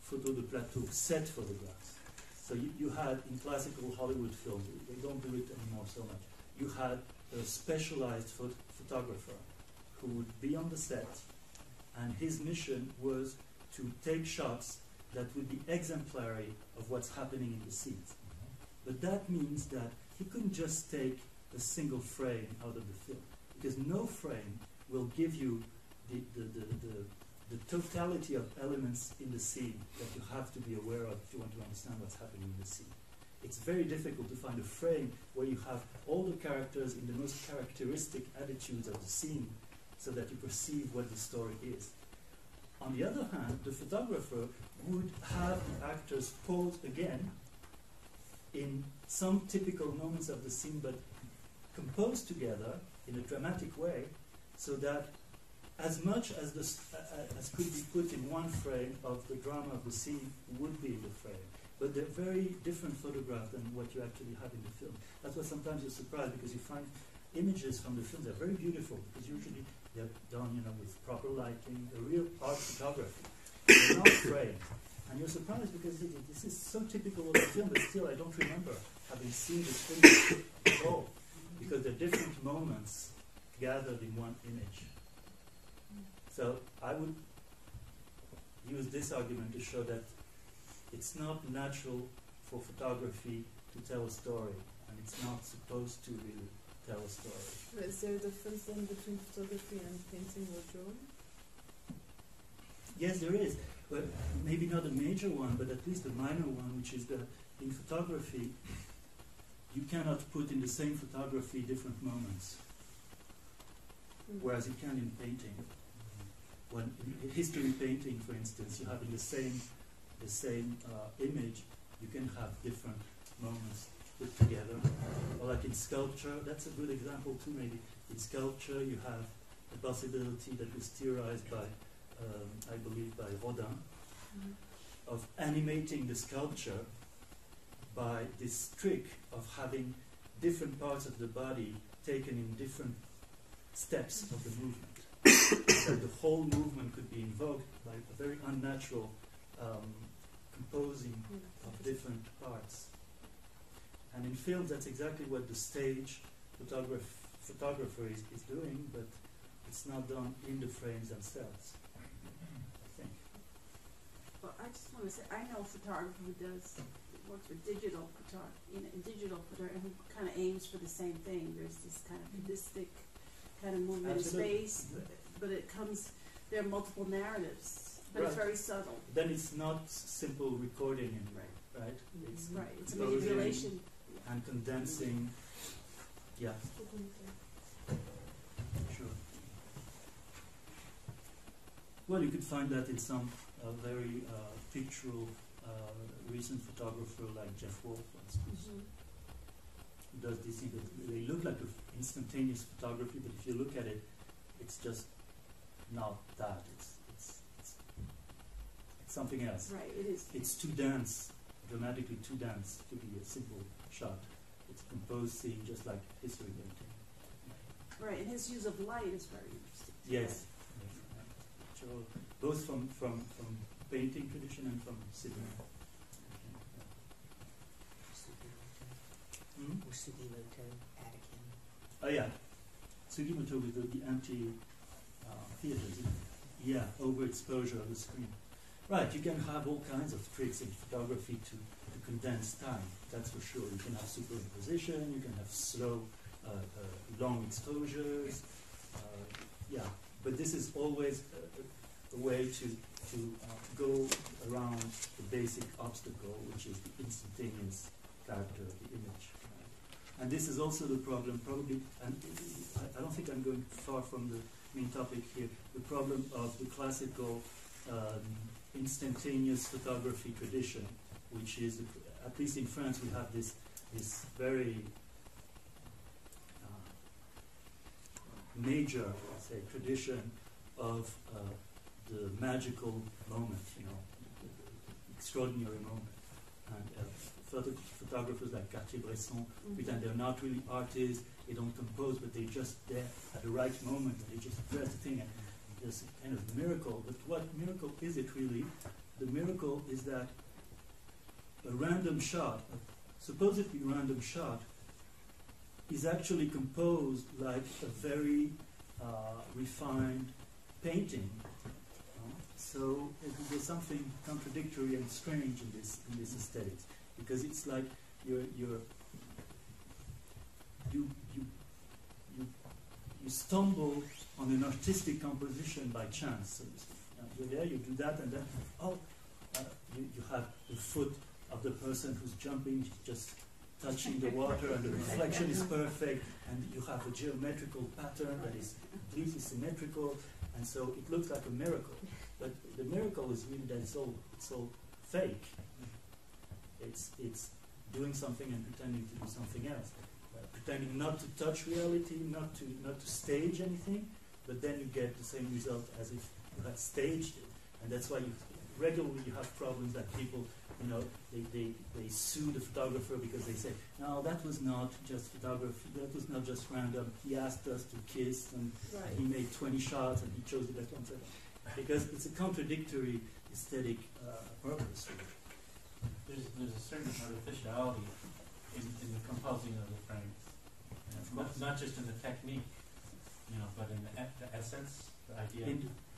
photo de plateau, set photographs. So you had in classical Hollywood films, they don't do it anymore so much, you had a specialized photographer who would be on the set, and his mission was to take shots that would be exemplary of what's happening in the scenes. But that means that he couldn't just take a single frame out of the film, because no frame will give you the totality of elements in the scene that you have to be aware of if you want to understand what's happening in the scene. It's very difficult to find a frame where you have all the characters in the most characteristic attitudes of the scene so that you perceive what the story is. On the other hand, the photographer would have the actors pose again in some typical moments of the scene, but composed together in a dramatic way, so that as much as as could be put in one frame of the drama of the scene would be in the frame. But they're very different photographs than what you actually have in the film. That's why sometimes you're surprised, because you find images from the films that are very beautiful, because usually they're done, with proper lighting, a real art photography. They're not framed. And you're surprised because this is so typical of the film, but still I don't remember having seen this film at all, because they're different moments gathered in one image. So I would use this argument to show that it's not natural for photography to tell a story, and it's not supposed to really tell a story. Is there a difference then between photography and painting or drawing? Yes, there is. But maybe not a major one, but at least a minor one, which is that in photography, you cannot put in the same photography different moments, whereas you can in painting. When in history painting, for instance, you have in the same image, you can have different moments put together. Or like in sculpture, that's a good example too. Maybe in sculpture, you have the possibility that was theorized by, I believe, by Rodin, of animating the sculpture by this trick of having different parts of the body taken in different steps of the movement. So the whole movement could be invoked by a very unnatural composing of different parts. And in films, that's exactly what the stage photographer is doing, but it's not done in the frames themselves, I think. Well, I just want to say, I know a photographer who works with digital photography, digital photography, who kind of aims for the same thing. There's this kind of cubistic kind of movement in space, but there are multiple narratives, but it's very subtle. Then it's not simple recording anymore, right? It's a manipulation. And condensing, yeah. Sure. Well, you could find that in some very pictorial recent photographer like Jeff Wall, for instance, Mhm. who does these things. They look like instantaneous photography, but if you look at it, it's just not that. It's something else. Right, it is. It's too dense, dramatically too dense to be a simple shot. It's a composed scene, just like history painting. Right, and his use of light is very interesting. too, Yes. So both from painting tradition and from cinema. Hmm? Sugimoto, Vatican. Oh yeah, Sugimoto with the empty theaters. Yeah, overexposure of the screen. Right, you can have all kinds of tricks in photography to condense time. That's for sure. You can have superimposition. You can have slow, long exposures. Yeah, but this is always a way to go around the basic obstacle, which is the instantaneous character of the image. And this is also the problem, probably, and I don't think I'm going far from the main topic here, the problem of the classical instantaneous photography tradition, which is, at least in France, we have this very major, let's say, tradition of the magical moment, the extraordinary moment. And photographers like Cartier-Bresson pretend they're not really artists, they don't compose, but they're just there at the right moment, and they just press the thing, and there's a kind of miracle. But what miracle is it really? The miracle is that a random shot, a supposedly random shot, is actually composed like a very refined painting. So there's something contradictory and strange in this aesthetics, because it's like you stumble on an artistic composition by chance. So you're there, you do that, and then you have the foot of the person who's jumping, just touching the water, and the reflection is perfect, and you have a geometrical pattern that is completely symmetrical, and so it looks like a miracle. But the miracle is really that it's all fake. It's doing something and pretending to do something else, pretending not to touch reality, not to stage anything, but then you get the same result as if you had staged it, and that's why regularly you have problems that people, they sue the photographer because they say, no, that was not just photography, that was not just random. He asked us to kiss, and he made 20 shots, and he chose the best one. Because it's a contradictory aesthetic purpose. There's a certain artificiality in the composing of the frames, not just in the technique, but in the essence, the idea.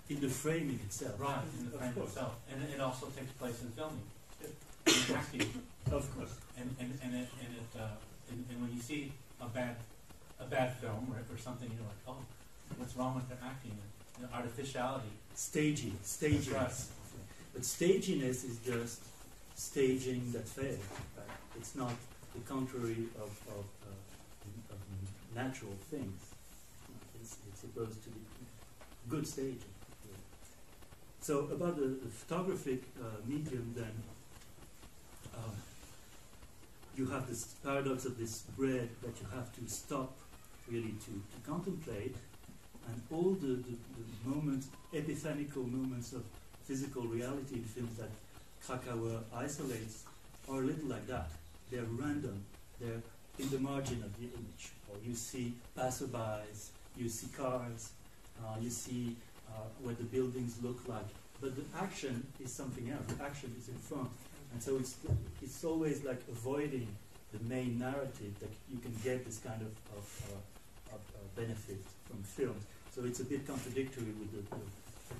In the framing itself. Right, in the frame itself, and it also takes place in filming, in acting. Of course. And when you see a bad film or something, you're like, oh, what's wrong with the acting? Artificiality. Staginess. Right. But staginess is just staging that failed. Right? It's not the contrary of natural things. It's supposed to be good staging. So about the photographic medium, then, you have this paradox of this bread that you have to stop really to contemplate, and all the moments, epiphanical moments of physical reality in films that Krakauer isolates are a little like that. They're random. They're in the margin of the image. Or you see passerbys, you see cars, you see what the buildings look like. But the action is something else. The action is in front. And so it's always like avoiding the main narrative that you can get this kind of benefit from films. So it's a bit contradictory with the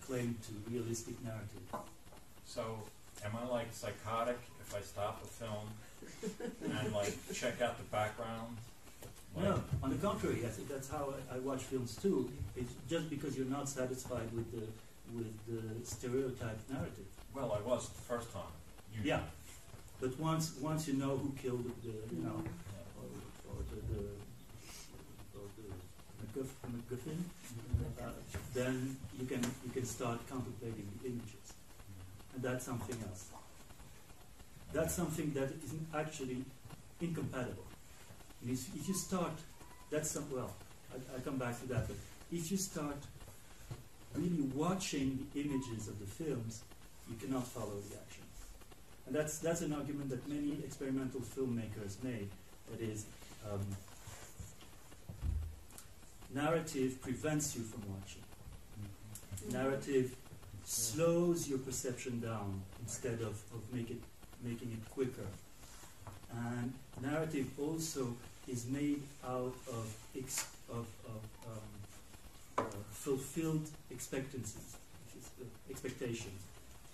claim to realistic narrative. So, am I like psychotic if I stop a film and like check out the background? Like, No, on the contrary, I think that's how I watch films too. It's just because you're not satisfied with the stereotyped narrative. well, I was the first time. Usually. Yeah, but once you know who killed or the MacGuffin, then you can start contemplating the images, and that's something else. that's something that is actually incompatible. And if you start, I come back to that, but if you start really watching the images of the films, you cannot follow the action. And that's an argument that many experimental filmmakers made, that is, narrative prevents you from watching. Narrative slows your perception down instead of making it quicker. And narrative also is made out of fulfilled expectancies, expectations.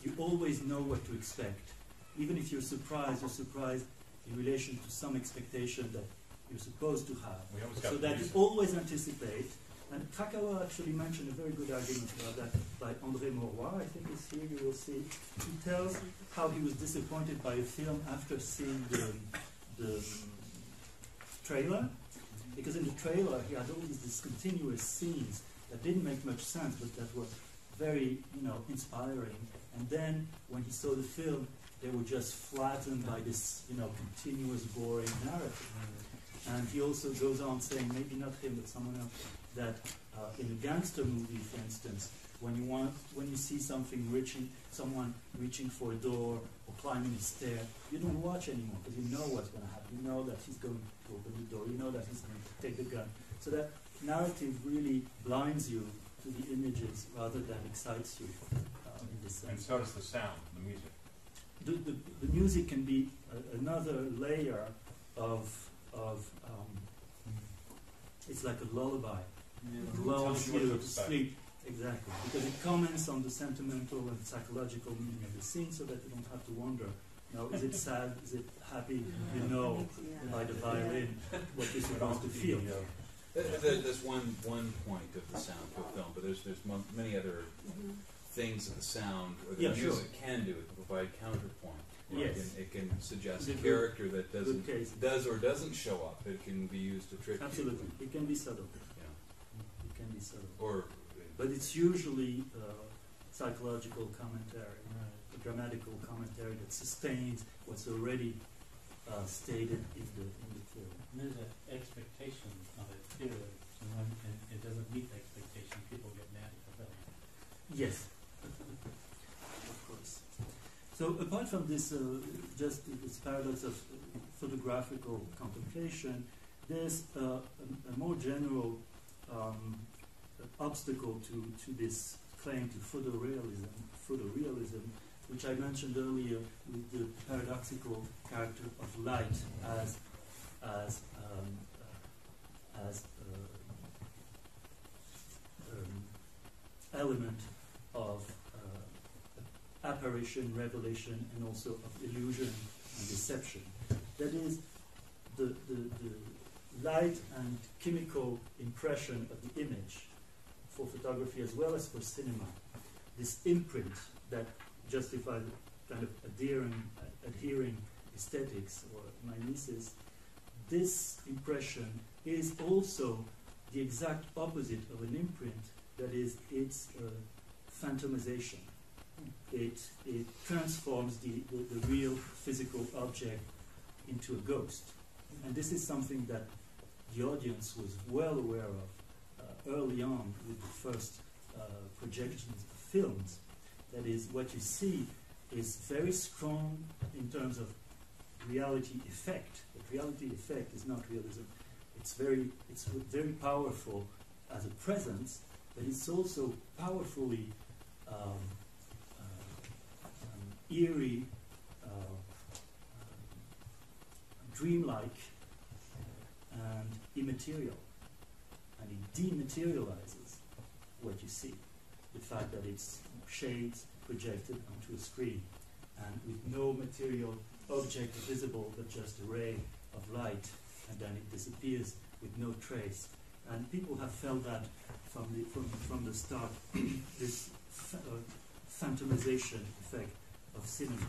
You always know what to expect. Even if you're surprised in relation to some expectation that you're supposed to have. So that you always anticipate. And Krakauer actually mentioned a very good argument about that by André Mauroy, I think it's here, you will see. He tells how he was disappointed by a film after seeing the trailer, because in the trailer he had all these discontinuous scenes that didn't make much sense, but that were very, inspiring. And then when he saw the film, they were just flattened by this, continuous, boring narrative. And he also goes on saying, maybe not him, but someone else, that in a gangster movie, for instance, when you see someone reaching for a door or climbing a stair, you don't watch anymore because you know what's going to happen. You know that he's going to open the door. You know that he's going to take the gun. So that narrative really blinds you to the images rather than excites you in this sense. And so does the sound, the music. The music can be another layer of it's like a lullaby. It lulls you to sleep. Exactly. Because it comments on the sentimental and psychological meaning of the scene so that you don't have to wonder, is it sad, is it happy? You know by the violin what you're supposed to feel. There's one point of the sound to a film, but there's many other things that the sound or the music can do. It can provide counterpoint. Yes. It can suggest a character that does or doesn't show up. It can be used to trick Absolutely. you. It can be subtle. Yeah. It can be subtle. But it's usually psychological commentary, a grammatical commentary that sustains what's already stated in the film. And there's an expectation of it too. And when it doesn't meet the expectation, people get mad at the film. Yes. Of course. So apart from this, just this paradox of photographical contemplation, there's a more general obstacle to this claim to photorealism, which I mentioned earlier with the paradoxical character of light as element of apparition, revelation, and also of illusion and deception. That is, the light and chemical impression of the image for photography as well as for cinema. This imprint that justifies kind of adhering aesthetics or mimesis. This impression is also the exact opposite of an imprint, that is, it's phantomization. It transforms the real physical object into a ghost. And this is something that the audience was well aware of early on with the first projections of films. That is, what you see is very strong in terms of reality effect. But reality effect is not realism. It's very powerful as a presence, but it's also powerfully eerie, dreamlike, and immaterial. And it dematerializes what you see. The fact that it's shades projected onto a screen, and with no material object visible but just a ray of light, and then it disappears with no trace. And people have felt that from the start, this phantomization effect of cinema.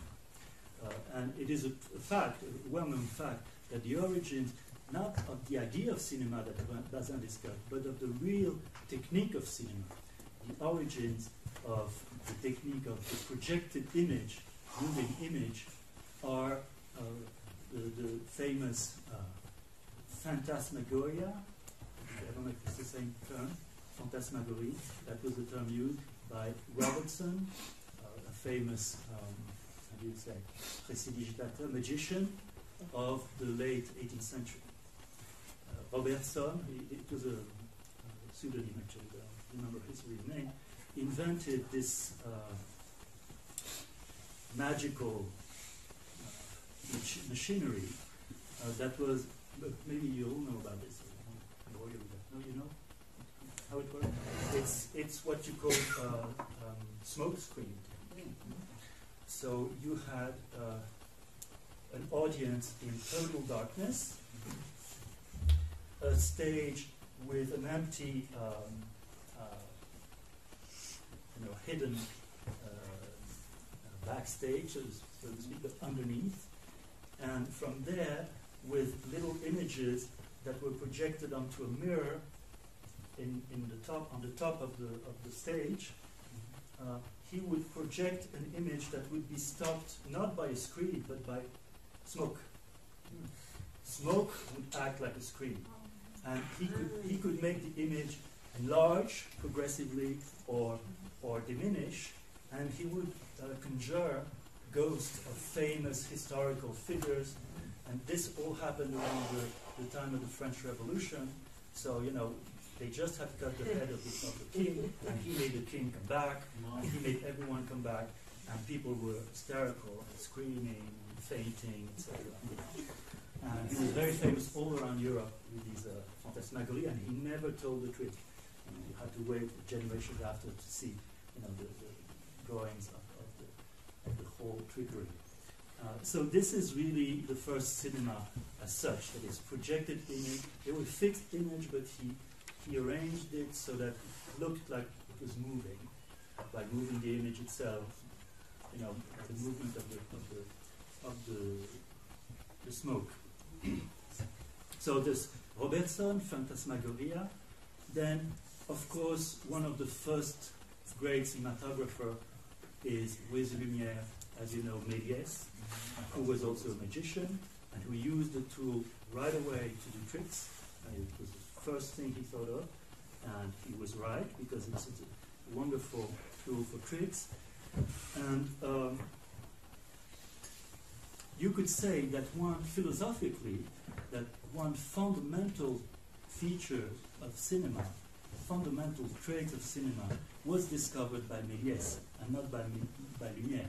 And it is a fact, a well-known fact, that the origins, not of the idea of cinema that Bazin discussed, but of the real technique of cinema, the origins of the technique of the projected image, moving image, are the famous phantasmagoria. I don't know if it's the same term, phantasmagorie. That was the term used by Robertson, a famous, how do you say, prestidigitateur, magician of the late 18th century. Robertson, it was a pseudonym actually, I don't remember his real name, invented this magical machinery that was, maybe you all know about this. No, you know how it works? It's what you call smoke screen. So you had an audience in total darkness, a stage with an empty, hidden backstage, so to speak, but underneath, and from there, with little images that were projected onto a mirror on the top of the stage, he would project an image that would be stopped not by a screen but by smoke. Smoke would act like a screen, and he could make the image enlarge progressively or diminish, and he would conjure ghosts of famous historical figures, and this all happened around the time of the French Revolution. So they just had cut the head of the king, and he made the king come back, and he made everyone come back, and people were hysterical, and screaming, and fainting, etc. And he was very famous all around Europe with these phantasmagorie, and he never told the trick. And you had to wait generations after to see, the drawings of the whole trickery. So this is really the first cinema as such, that is projected image. It was fixed image, but he arranged it so that it looked like it was moving, by moving the image itself, the movement of the smoke. So this Robertson, Phantasmagoria. Then, of course, one of the first great cinematographer is with Lumière, as you know, Méliès, who was also a magician, and who used the tool right away to do tricks. And it was the first thing he thought of, and he was right, because it's a wonderful tool for tricks. And you could say that philosophically, that one fundamental feature of cinema, fundamental trait of cinema, was discovered by Méliès and not by Lumière.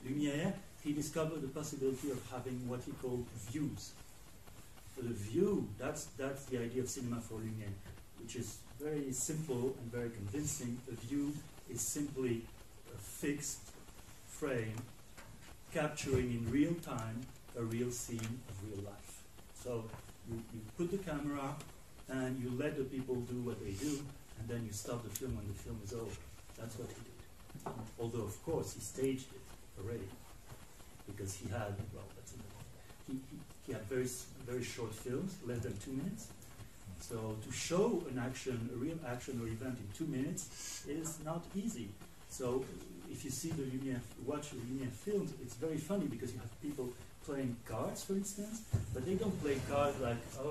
Lumière, he discovered the possibility of having what he called views. So the view, that's the idea of cinema for Lumière, which is very simple and very convincing. A view is simply a fixed frame capturing in real time a real scene of real life. So you put the camera and you let the people do what they do, and then you stop the film when the film is over. That's what he did. Although, of course, he staged it already, because he had, he had very short films, less than 2 minutes. So to show a real action or event in 2 minutes is not easy. So if you watch the Lumière films, it's very funny, because you have people playing cards, for instance, but they don't play cards like, I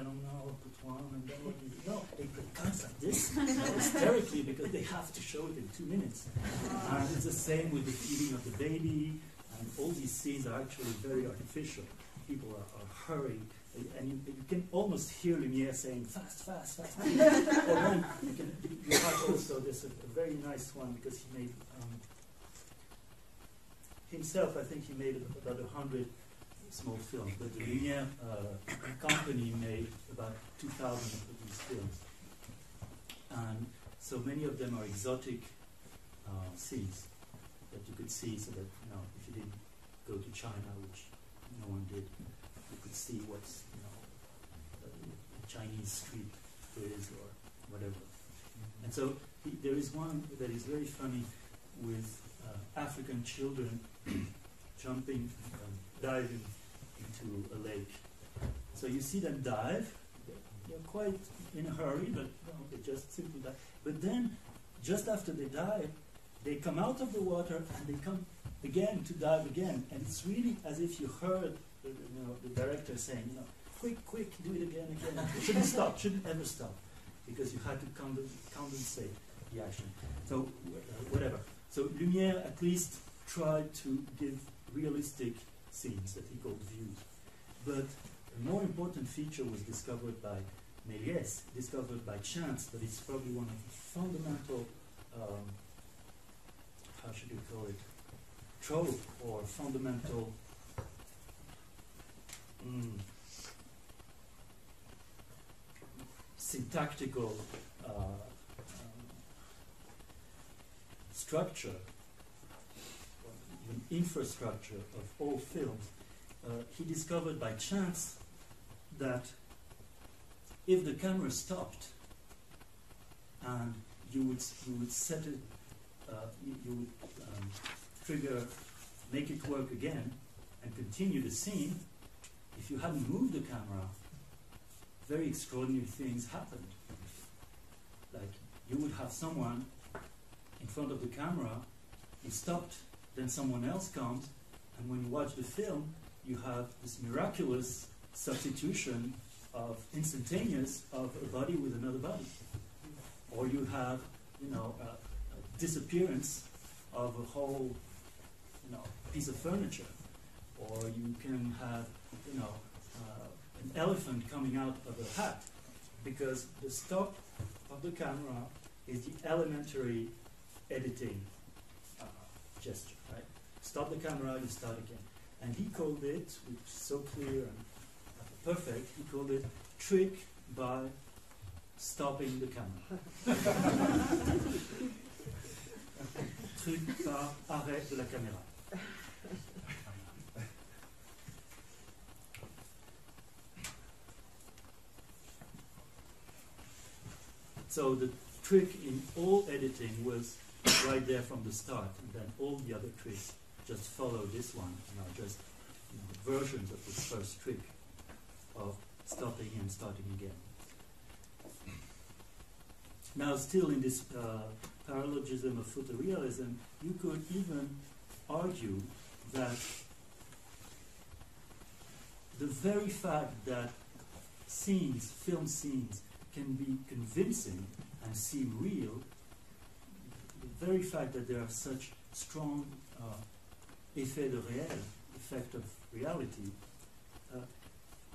don't know, put one and then what do you do? No, they play cards like this, hysterically, because they have to show it in 2 minutes. And it's the same with the feeding of the baby, and all these scenes are actually very artificial. People are hurrying, and you can almost hear Lumière saying, fast, fast, fast. Or then you have also this a very nice one, because he made himself, I think he made about 100 small films, but the Lumière company made about 2,000 of these films. And so many of them are exotic scenes that you could see, so that, if you didn't go to China, which no one did, you could see what's, a Chinese street is or whatever. And so there is one that is very funny with African children jumping, diving into a lake. So you see them dive. They're quite in a hurry, but they just simply dive. But then, just after they dive, they come out of the water and they come again to dive again, and it's really as if you heard the director saying, quick, do it again. Shouldn't stop, shouldn't ever stop, because you had to condensate the action. So whatever. So Lumière at least tried to give realistic scenes that he called views. But a more important feature was discovered by Méliès, discovered by chance, but it's probably one of the fundamental, how should you call it, trope or fundamental syntactical structure, or even infrastructure of all films. He discovered by chance that if the camera stopped and you would set it, you would trigger, make it work again and continue the scene, if you hadn't moved the camera, very extraordinary things happened. Like you would have someone in front of the camera, you stopped, then someone else comes, and when you watch the film, you have this miraculous substitution of instantaneous of a body with another body. Or you have, a disappearance of a whole, piece of furniture. Or you can have, an elephant coming out of a hat, because the stop of the camera is the elementary editing gesture, right? Stop the camera, you start again. And he called it, which is so clear and perfect, he called it trick by stopping the camera. Truc par arrêt de la caméra. So the trick in all editing was right there from the start, and then all the other tricks just follow this one, just versions of this first trick of stopping and starting again. Now, still in this paralogism of photorealism, you could even argue that the very fact that film scenes, can be convincing and seem real, the very fact that there are such strong effet de réel, effect of reality,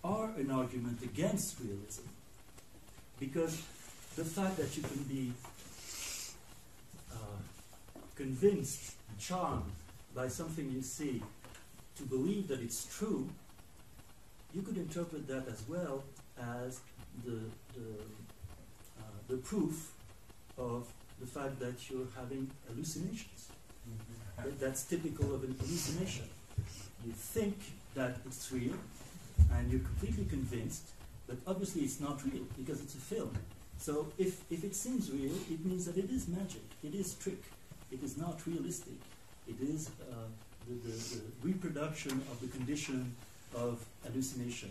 are an argument against realism. Because the fact that you can be convinced, charmed by something you see, to believe that it's true, you could interpret that as well as the proof of the fact that you're having hallucinations. That's typical of an hallucination. You think that it's real, and you're completely convinced, but obviously it's not real, because it's a film. So if it seems real, it means that it is magic, it is trick, it is not realistic. It is the reproduction of the condition of hallucination.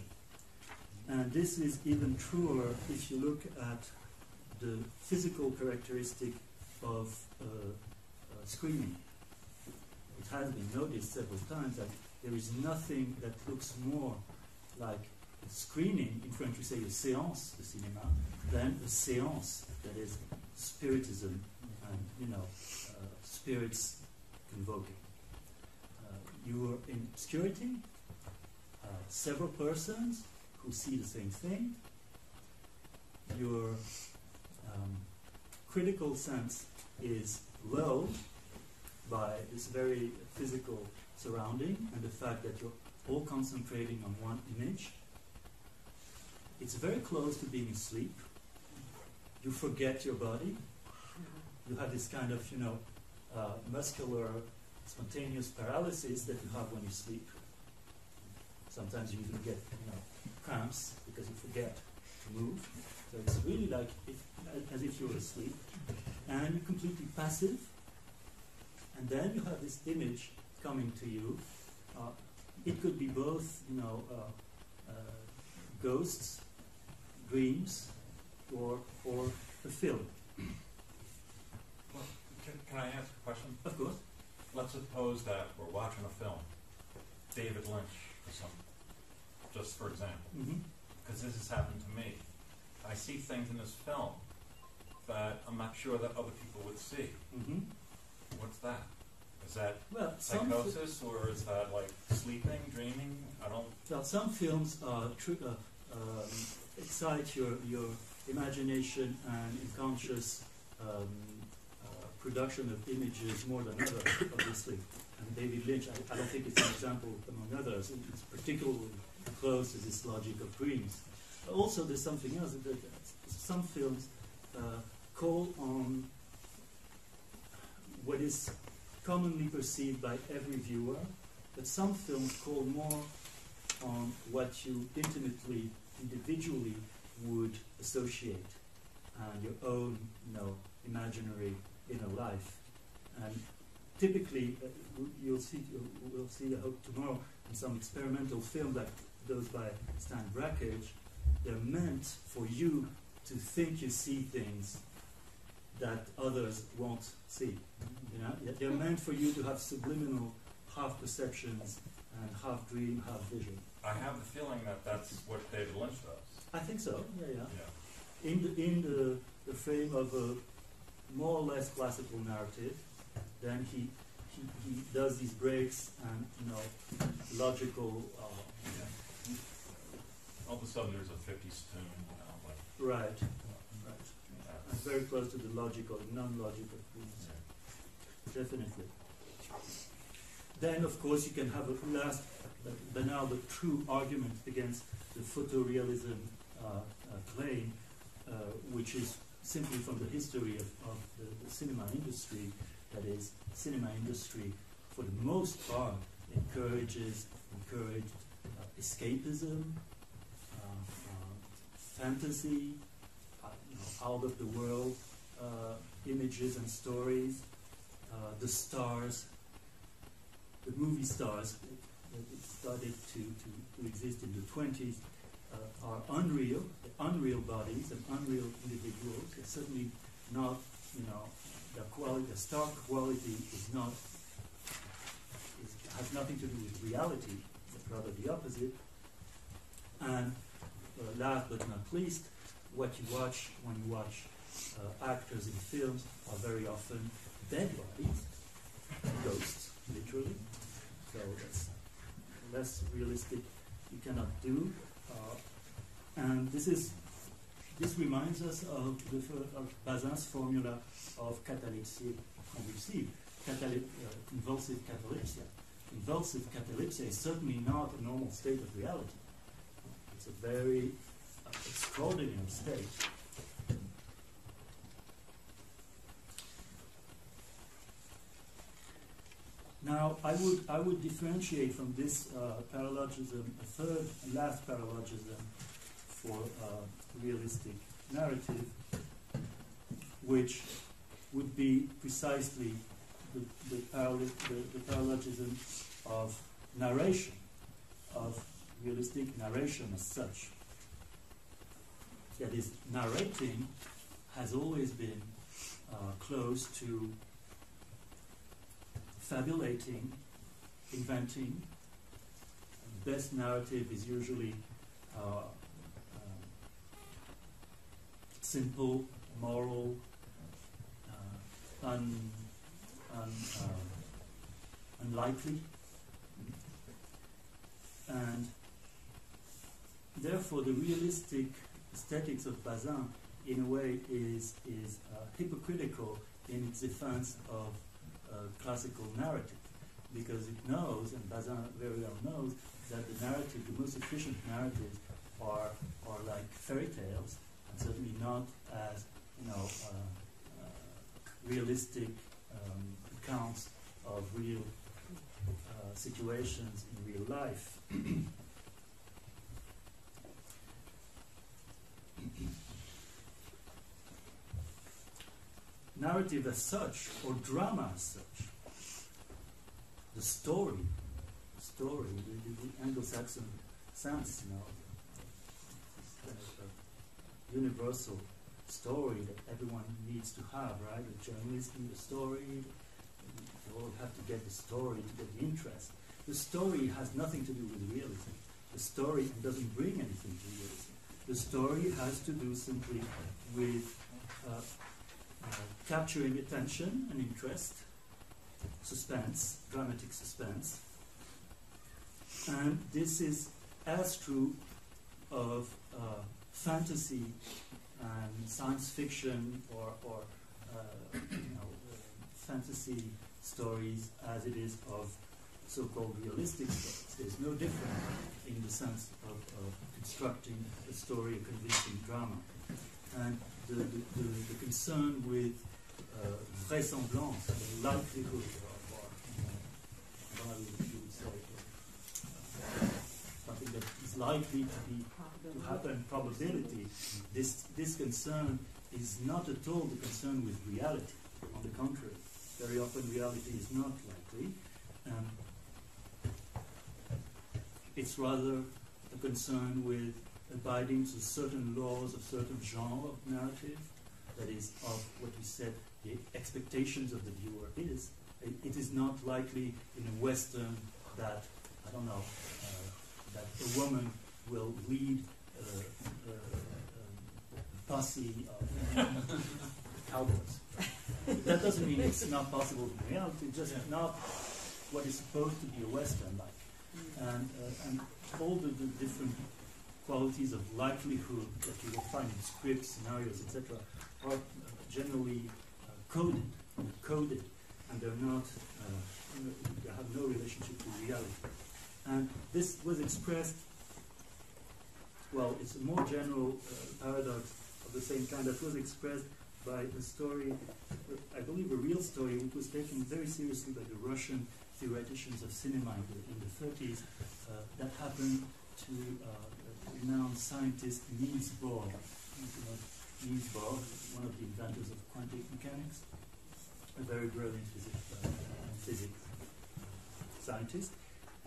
And this is even truer if you look at the physical characteristic of screening. It has been noticed several times that there is nothing that looks more like a screening, in French we say a séance de cinéma, than a séance that is spiritism and spirits convoking. You are in obscurity, several persons who see the same thing. Your critical sense is lulled by this very physical surrounding and the fact that you're all concentrating on one image. It's very close to being asleep. You forget your body. You have this kind of, muscular, spontaneous paralysis that you have when you sleep. Sometimes you even get, cramps because you forget to move. So it's really like as if you're asleep, and you're completely passive. And then you have this image coming to you. It could be both, ghosts, dreams, or a film. Can I ask a question? suppose that we're watching a film, David Lynch, or some, just for example, because this has happened to me. I see things in this film that I'm not sure that other people would see. What's that? Is that psychosis, or is that like sleeping, dreaming? I don't. Well, some films excite your imagination and unconscious production of images more than others, obviously. And David Lynch, I don't think it's an example among others. It's particularly close to this logic of dreams. Also, there's something else. That some films call on what is commonly perceived by every viewer, but some films call more on what you intimately, individually would associate, and your own, imaginary inner life. And typically, we'll see, I hope tomorrow, in some experimental film like those by Stan Brakhage, they're meant for you to think you see things that others won't see. They're meant for you to have subliminal half perceptions and half dream, half vision. I have the feeling that that's what David Lynch does. I think so. Yeah. In the frame of a more or less classical narrative, then he does these breaks and logical. All of a sudden, there's a 50s tune. Right. Very close to the logical, non-logical things. Definitely. Then, of course, you can have a last, banal but true argument against the photorealism claim, which is simply from the history of the cinema industry. That is, cinema industry, for the most part, encouraged escapism, fantasy, out of the world images and stories. The stars, the movie stars that started to exist in the 20s are unreal. They're unreal bodies and unreal individuals. They're certainly not, their quality, the star quality has nothing to do with reality, but rather the opposite. And last but not least, what you watch when you watch actors in films are very often dead bodies, ghosts, literally. So that's less realistic. You cannot do. And this reminds us of Bazin's formula of catalepsia convulsive, convulsive catalepsia. Convulsive catalepsia is certainly not a normal state of reality. It's a very extraordinary state. Now, I would differentiate from this paralogism a third and last paralogism for realistic narrative, which would be precisely the paralogism of narration, of realistic narration as such. That is, narrating has always been close to fabulating, inventing. The best narrative is usually simple, moral, unlikely, and therefore the realistic aesthetics of Bazin, in a way, is hypocritical in its defense of classical narrative, because it knows, and Bazin very well knows, that the narrative, the most efficient narratives, are like fairy tales, and certainly not as realistic accounts of real situations in real life. Narrative as such, or drama as such, the story, the Anglo-Saxon sense, a universal story that everyone needs to have, right? The journalist needs a story, they all have to get the story, to get the interest. The story has nothing to do with realism. The story doesn't bring anything to realism. The story has to do simply with capturing attention and interest, suspense, dramatic suspense. And this is as true of fantasy and science fiction or fantasy stories as it is of so-called realistic stories. There's no difference in the sense of constructing a story, a convincing drama. And the concern with vraisemblance, the likelihood, or how you would say, something that is likely to happen, probability, this concern is not at all the concern with reality. On the contrary, very often reality is not likely. It's rather a concern with abiding to certain laws of certain genre of narrative, that is, of what we said, the expectations of the viewer is. It is not likely in a Western that, I don't know, that a woman will lead a posse of cowboys. That doesn't mean it's not possible in reality, it's just not what is supposed to be a Western like. And all the different qualities of likelihood that you will find in scripts, scenarios, etc., are generally coded, and they're not, they have no relationship to reality. And this was expressed, well, it's a more general paradox of the same kind that was expressed by a story, I believe a real story, which was taken very seriously by the Russian theoreticians of cinema in the 30s, that happened to renowned scientist Niels Bohr. Niels Bohr, one of the inventors of quantum mechanics, a very brilliant physics scientist,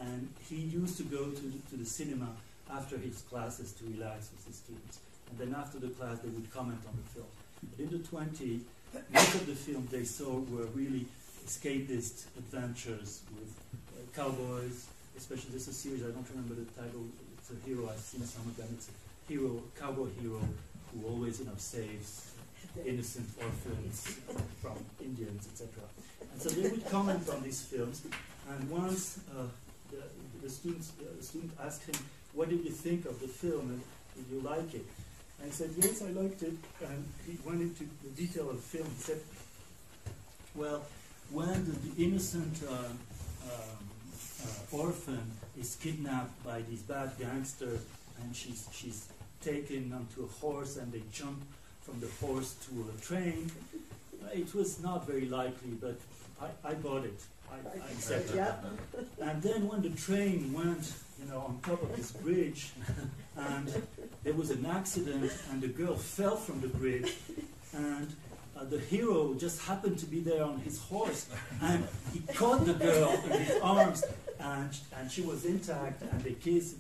and he used to go to the cinema after his classes to relax with his students, and then after the class they would comment on the film. But in the 20s, most of the films they saw were really escapist adventures with cowboys, especially there's a series, I don't remember the title, it's a hero, I've seen some of them, it's a hero, cowboy hero, who always, saves innocent orphans from Indians, etc. And so they would comment on these films, and once the student asked him, what did you think of the film, and did you like it? And he said, yes, I liked it, and he went into the detail of the film. He said, well, when the innocent orphan is kidnapped by these bad gangsters, and she's taken onto a horse, and they jump from the horse to a train, it was not very likely, but I bought it. I accepted it. And then when the train went, on top of this bridge, and there was an accident, and the girl fell from the bridge, and the hero just happened to be there on his horse, and he caught the girl in his arms, and she was intact, and they kissed.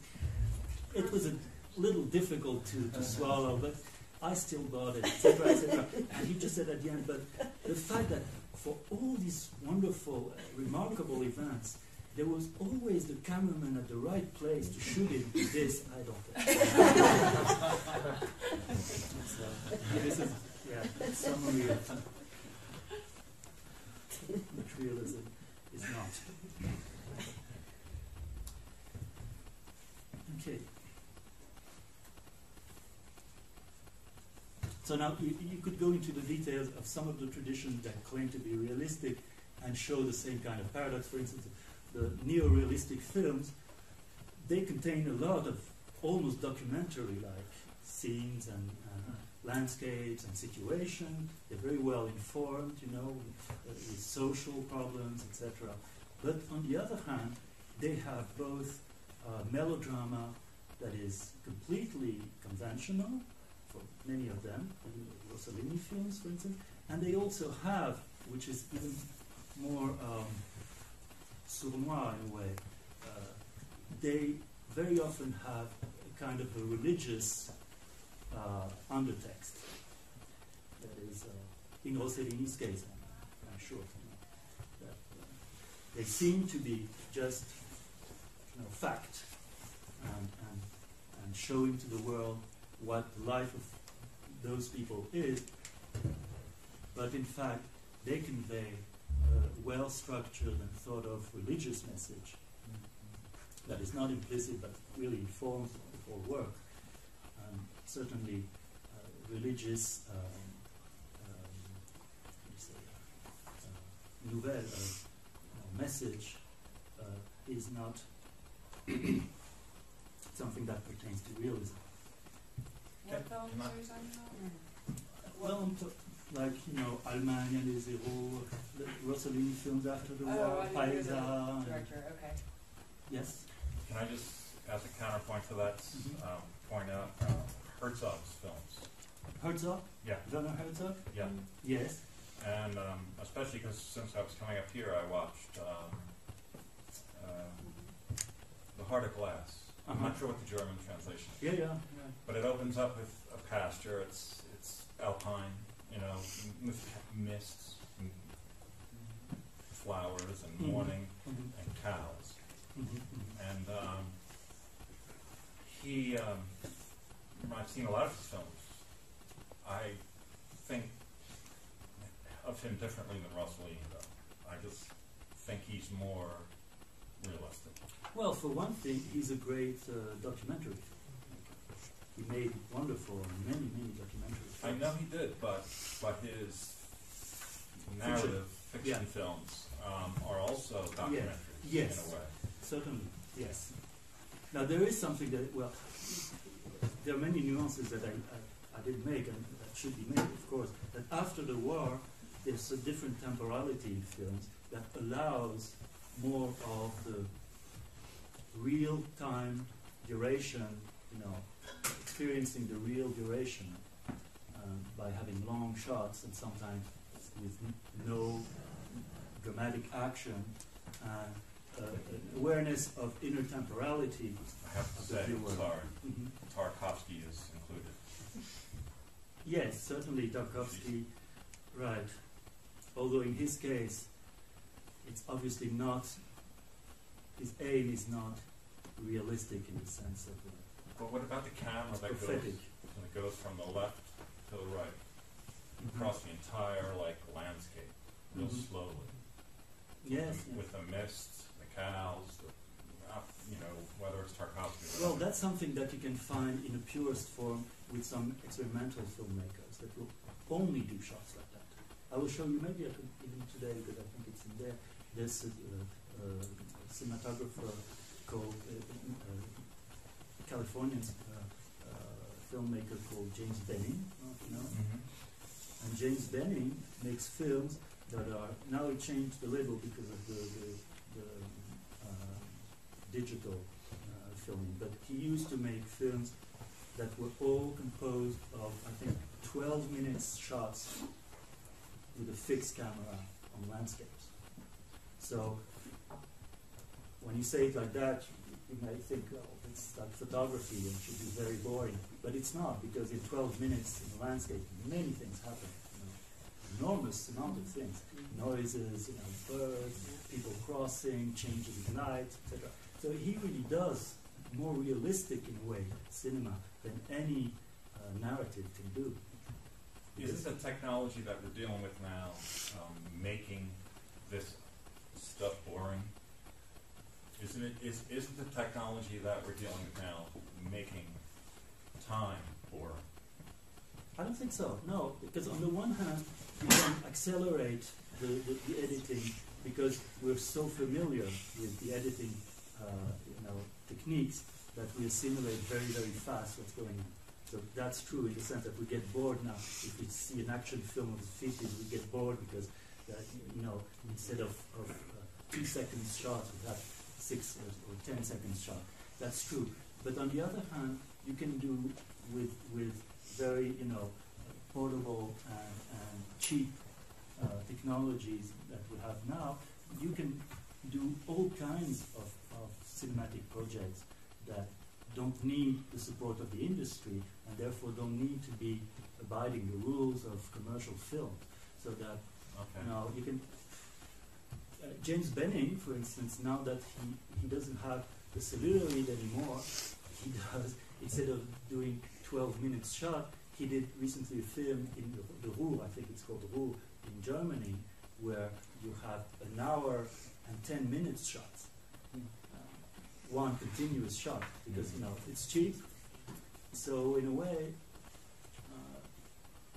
It was a little difficult to swallow, but I still bought it, etc., etc. And he just said at the end, but the fact that for all these wonderful, remarkable events, there was always the cameraman at the right place to shoot it. This, I don't think. This is, a summary of what realism is not. Okay. So now you could go into the details of some of the traditions that claim to be realistic and show the same kind of paradox. For instance, the neo-realistic films, they contain a lot of almost documentary-like scenes and landscapes and situations. They're very well informed, with social problems, etc. But on the other hand, they have both melodrama that is completely conventional, for many of them, Rossellini films, for instance, and they also have, which is even more sournois in a way, they very often have a kind of a religious undertext. That is, in Rossellini's case, I'm sure. They seem to be just fact and showing to the world what the life of those people is, but in fact they convey a well-structured and thought-of religious message that is not implicit but really informs the whole work. Certainly religious nouvelle message is not something that pertains to realism. What films are you talking about? Well, like, Allemagne, Les Héros, Rossellini films after the war, Paesa. Director, okay. Yes? Can I just, as a counterpoint to that, point out Herzog's films? Herzog? Yeah. Werner Herzog? Yeah. Yes. And especially because since I was coming up here, I watched The Heart of Glass. I'm not sure what the German translation is. Yeah. But it opens up with a pasture. It's alpine, with mists and flowers and morning and cows. And I've seen a lot of his films. I think of him differently than Rossellini, though. I just think he's more realistic. Well, for one thing, he's a great documentary filmmaker. He made wonderful, many documentary films. I know he did, but his narrative fiction films are also documentaries in a way. Certainly, yes. Now, there is something that, there are many nuances that I didn't make and that should be made, of course. That after the war, there's a different temporality in films that allows more of the real-time duration, experiencing the real duration by having long shots and sometimes with no dramatic action, awareness of inner temporality. I have to say, Tarkovsky is included. Yes, certainly Tarkovsky, right. Although in his case, it's obviously not, his aim is not realistic in the sense of but what about the camera that goes from the left to the right, across the entire landscape, real slowly? Yes. With the mist, the cows, whether it's Tarkovsky. Well, that's something that you can find in a purest form with some experimental filmmakers that will only do shots like that. I will show you, maybe I could even today, because I think it's in there. There's a cinematographer called, Californian filmmaker called James Benning, and James Benning makes films that are, now he changed the label because of the digital filming, but he used to make films that were all composed of, I think, 12 minutes shots with a fixed camera on landscapes. So when you say it like that, you might think, it's like photography and it should be very boring. But it's not, because in 12 minutes in the landscape, many things happen. Enormous amount of things. Noises, birds, people crossing, changes in light, etc. So he really does more realistic, in a way, cinema than any narrative can do. Is the technology that we're dealing with now making this stuff boring? Isn't the technology that we're dealing with now making time boring? I don't think so, no, because on the one hand, you can accelerate the editing because we're so familiar with the editing techniques that we assimilate very, very fast what's going on. So that's true in the sense that we get bored now. If we see an action film of the 50s, we get bored because, instead of 2 seconds shot, we have 6 or 10 seconds shot. That's true. But on the other hand, you can do with very, portable and cheap technologies that we have now, you can do all kinds of cinematic projects that don't need the support of the industry and therefore don't need to be abiding the rules of commercial film. So that you can, James Benning, for instance, now that he doesn't have the celluloid anymore, he does, instead of doing 12 minutes shot, he did recently a film in the Ruhr, I think it's called the Ruhr, in Germany, where you have an hour and 10 minutes shots. One continuous shot, because it's cheap. So in a way,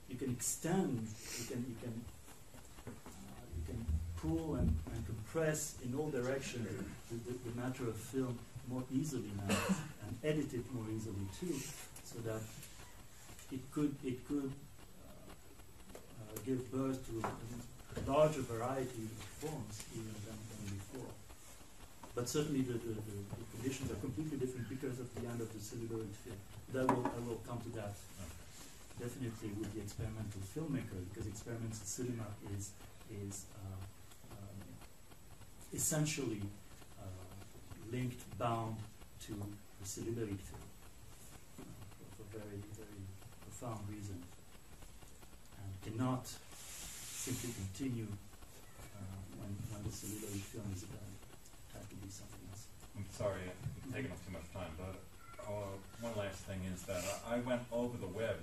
you can extend, you can pull and compress in all directions the matter of film more easily now, and edit it more easily too, so that it could give birth to a larger variety of forms even than before. But certainly the conditions are completely different because of the end of the celluloid film. But I will come to that definitely with the experimental filmmaker, because experimental cinema is essentially linked, bound to the celluloid film for very, very profound reasons, and cannot simply continue when the celluloid film is done. It has to be something else. I'm sorry, I'm taking up too much time, but one last thing is that I went over the web,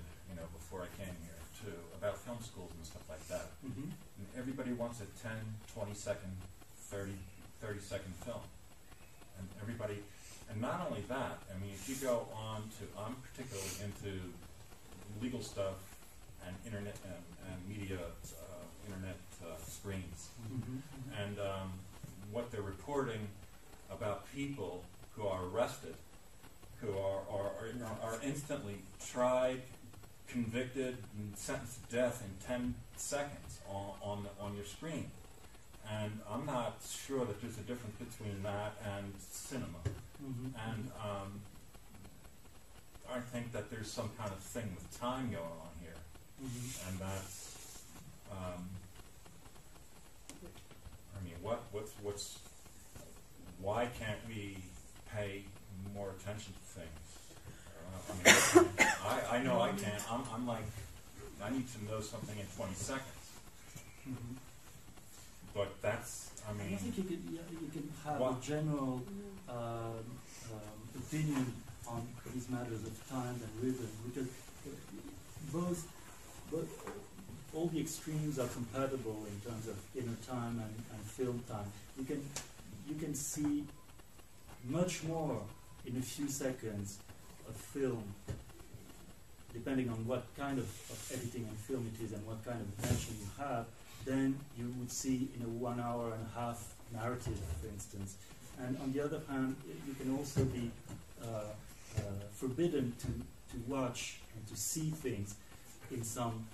before I came here too, about film schools and stuff like that. Mm-hmm. And everybody wants a 10, 20 second, 30 second film. And not only that, I mean, if you go on to, I'm particularly into legal stuff and internet and media, internet screens. Mm-hmm. And what they're reporting about people who are arrested, who are instantly tried, convicted, and sentenced to death in 10 seconds on your screen. And I'm not sure that there's a difference between that and cinema. Mm-hmm. And I think that there's some kind of thing with time going on here. Mm-hmm. And that's, why can't we pay more attention to things? I know I can't. I'm like, I need to know something in 20 seconds. Mm-hmm. But that's, I think you can have a general opinion on these matters of time and rhythm, because both all the extremes are compatible in terms of inner time and film time. You can see much more in a few seconds of film, depending on what kind of editing and film it is and what kind of attention you have, than you would see in a 1 hour and a half narrative, for instance. And on the other hand, you can also be forbidden to watch and to see things in some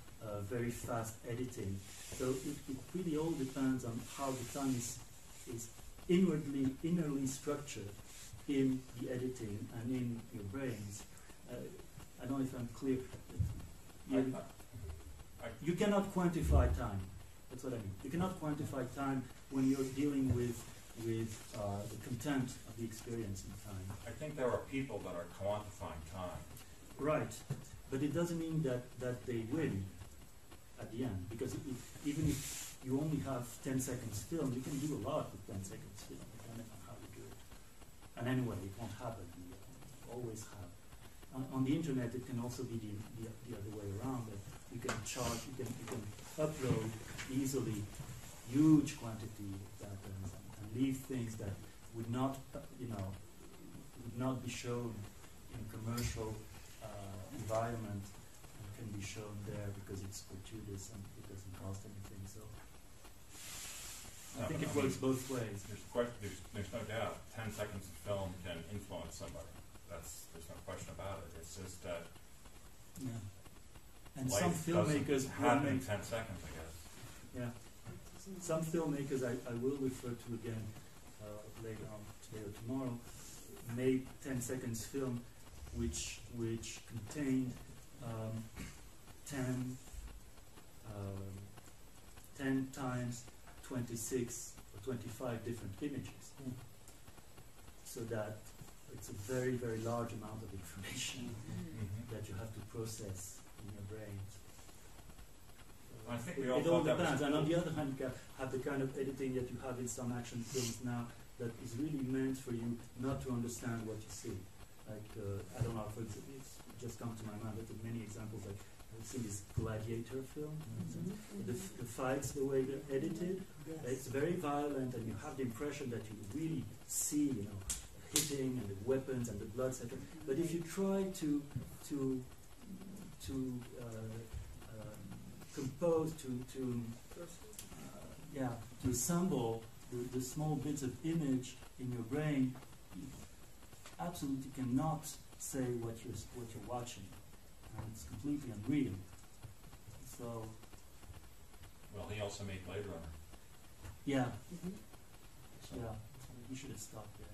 very fast editing. So it really all depends on how the time is innerly structured in the editing and in your brains. I don't know if I'm clear. You cannot quantify time. That's what I mean. You cannot quantify time when you're dealing with the content of the experience in time. I think there are people that are quantifying time. Right, but it doesn't mean that they win at the end, because even if you only have 10 seconds film, you can do a lot with 10 seconds film, depending on how you do it. And anyway, it won't happen. You always have. On the internet, it can also be the other way around. That you can charge, you can upload easily huge quantity of patterns and leave things that would not, would not be shown in a commercial environment, and can be shown there because it's gratuitous and it doesn't cost anything. So I think it works both ways. There's no doubt 10 seconds of film can influence somebody. There's no question about it. It's just that and some filmmakers happen in 10 seconds, I guess. Yeah. Some filmmakers I will refer to again later on today or tomorrow made 10 seconds film which contained 10 times 26 or 25 different images. So that it's a very, very large amount of information that you have to process in your brains. So I think we It all all thought that depends. was And on cool. the other hand, you have the kind of editing that you have in some action films now that is really meant for you not to understand what you see. Like, I don't know, for example, it's just come to my mind, but there are many examples. Like, I've seen this Gladiator film. The fights, the way they're edited, it's very violent, and you have the impression that you really see, you know, hitting and the weapons and the blood, etc. But if you try to compose, to assemble the small bits of image in your brain, you absolutely cannot say what you're watching, and it's completely unreal. So, Well, he also made Blade Runner. yeah, So yeah, you should have stopped there.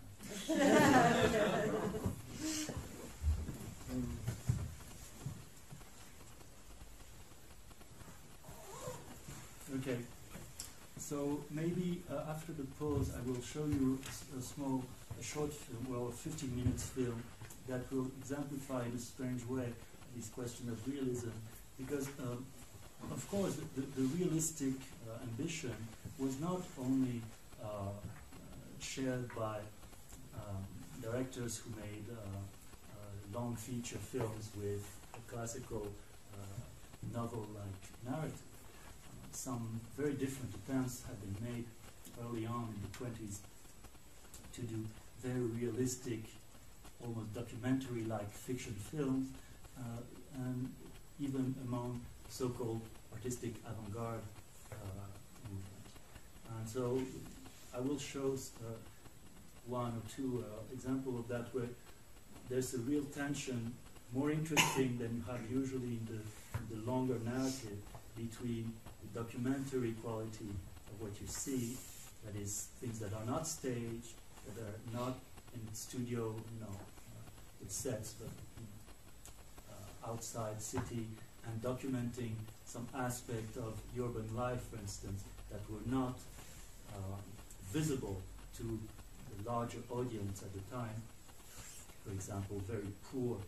Okay, so maybe after the pause I will show you a short film, well, a 15 minutes film that will exemplify in a strange way this question of realism, because of course the realistic ambition was not only shared by directors who made long feature films with a classical novel-like narrative. Some very different attempts have been made early on in the 20s to do very realistic, almost documentary-like fiction films, and even among so-called artistic avant-garde movement. And so I will show one or two examples of that where there's a real tension, more interesting than you have usually in the longer narrative, between the documentary quality of what you see, that is things that are not staged, that are not in studio, with sets, but outside city, and documenting some aspect of urban life, for instance, that were not visible to the larger audience at the time. For example, very poor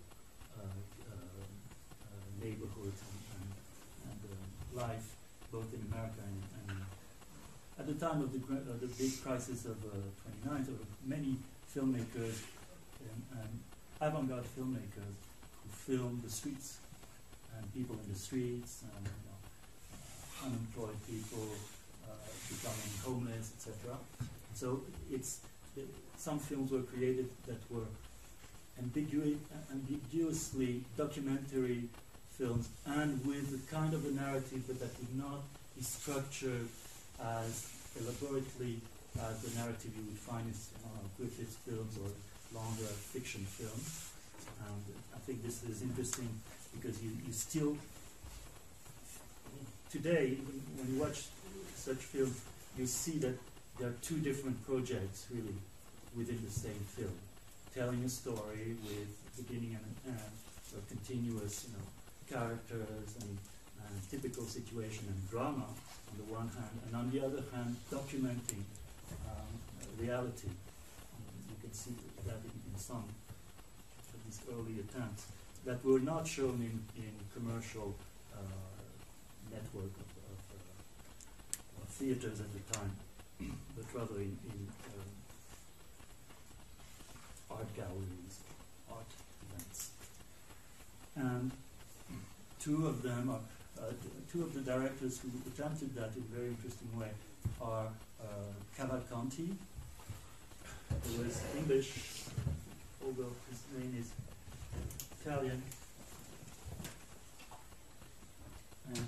neighborhoods and life, both in America and at the time of the big crisis of '29, there were many filmmakers and avant-garde filmmakers who filmed the streets and people in the streets and unemployed people becoming homeless, etc. So some films were created that were ambiguously documentary films, and with a kind of a narrative, but that would not be structured as elaborately as the narrative you would find in Griffith's films or longer fiction films. And I think this is interesting because you still, today, when you watch such films, you see that there are two different projects really within the same film, telling a story with beginning and end, so continuous, characters and typical situation and drama on the one hand, and on the other hand, documenting reality. You can see that in some of these early attempts that were not shown in commercial network of theaters at the time, but rather in art galleries, art events. And two of them are two of the directors who attempted that in a very interesting way are Cavalcanti, who was English, although his name is Italian. And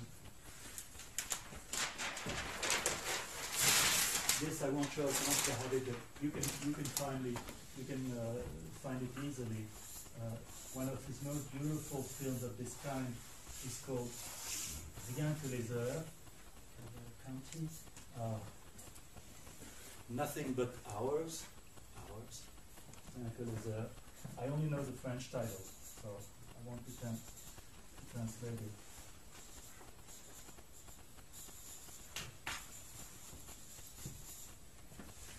this I won't show so much to have it, but you can find it easily. One of his most beautiful films of this kind is called Reinvented, Nothing But Hours. I only know the French title, so I won't pretend to translate it.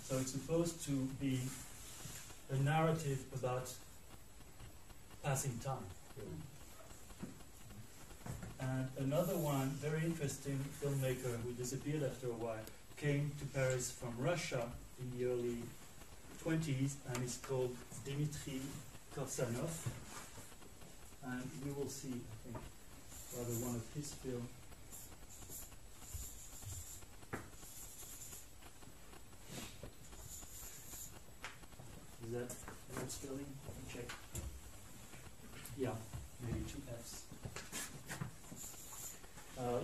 So it's supposed to be a narrative about passing time, really. And another one, very interesting filmmaker who disappeared after a while, came to Paris from Russia in the early 20s, and is called Dmitry Korsanov. And we will see, I think, rather one of his films. Is that right spelling? Let me check. Yeah, maybe 2 F's.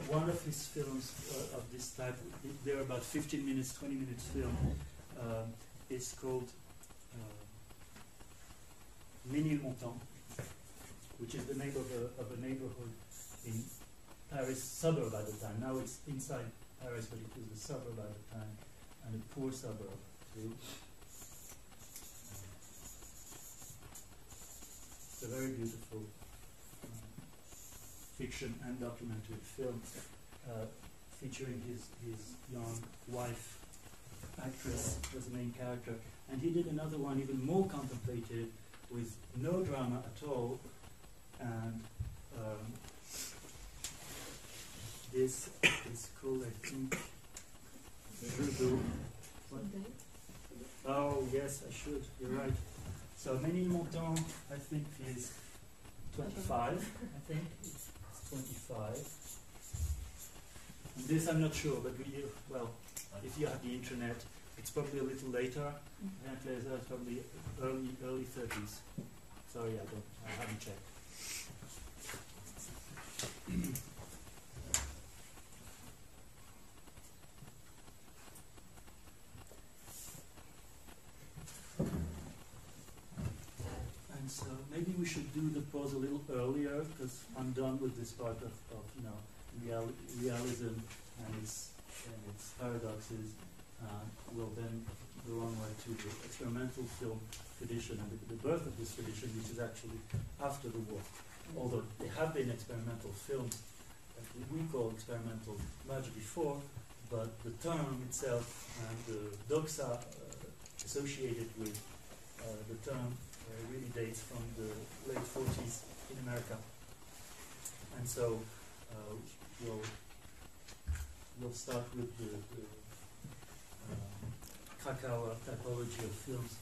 One of his films of this type, they're about 15 minutes, 20 minutes film, is called Ménilmontant, which is the name of a neighborhood in Paris, suburb at the time. Now it's inside Paris, but it was a suburb at the time, and a poor suburb too. It's a very beautiful fiction and documentary film featuring his young wife, actress, as the main character. And he did another one even more contemplative with no drama at all. And this is called, I think, Oh, yes, I should. You're right. So Ménilmontant, I think, is 25. I think it's 25. And this I'm not sure, but if you have the internet, it's probably a little later. It's probably early 30s. Sorry, I haven't checked. So maybe we should do the pause a little earlier, because I'm done with this part of realism and its paradoxes. We'll then go on to the experimental film tradition and the birth of this tradition, which is actually after the war. Although there have been experimental films that we call experimental much before, but the term itself and the doxa associated with the term really dates from the late 40s in America. And so we'll start with the Krakow typology of films.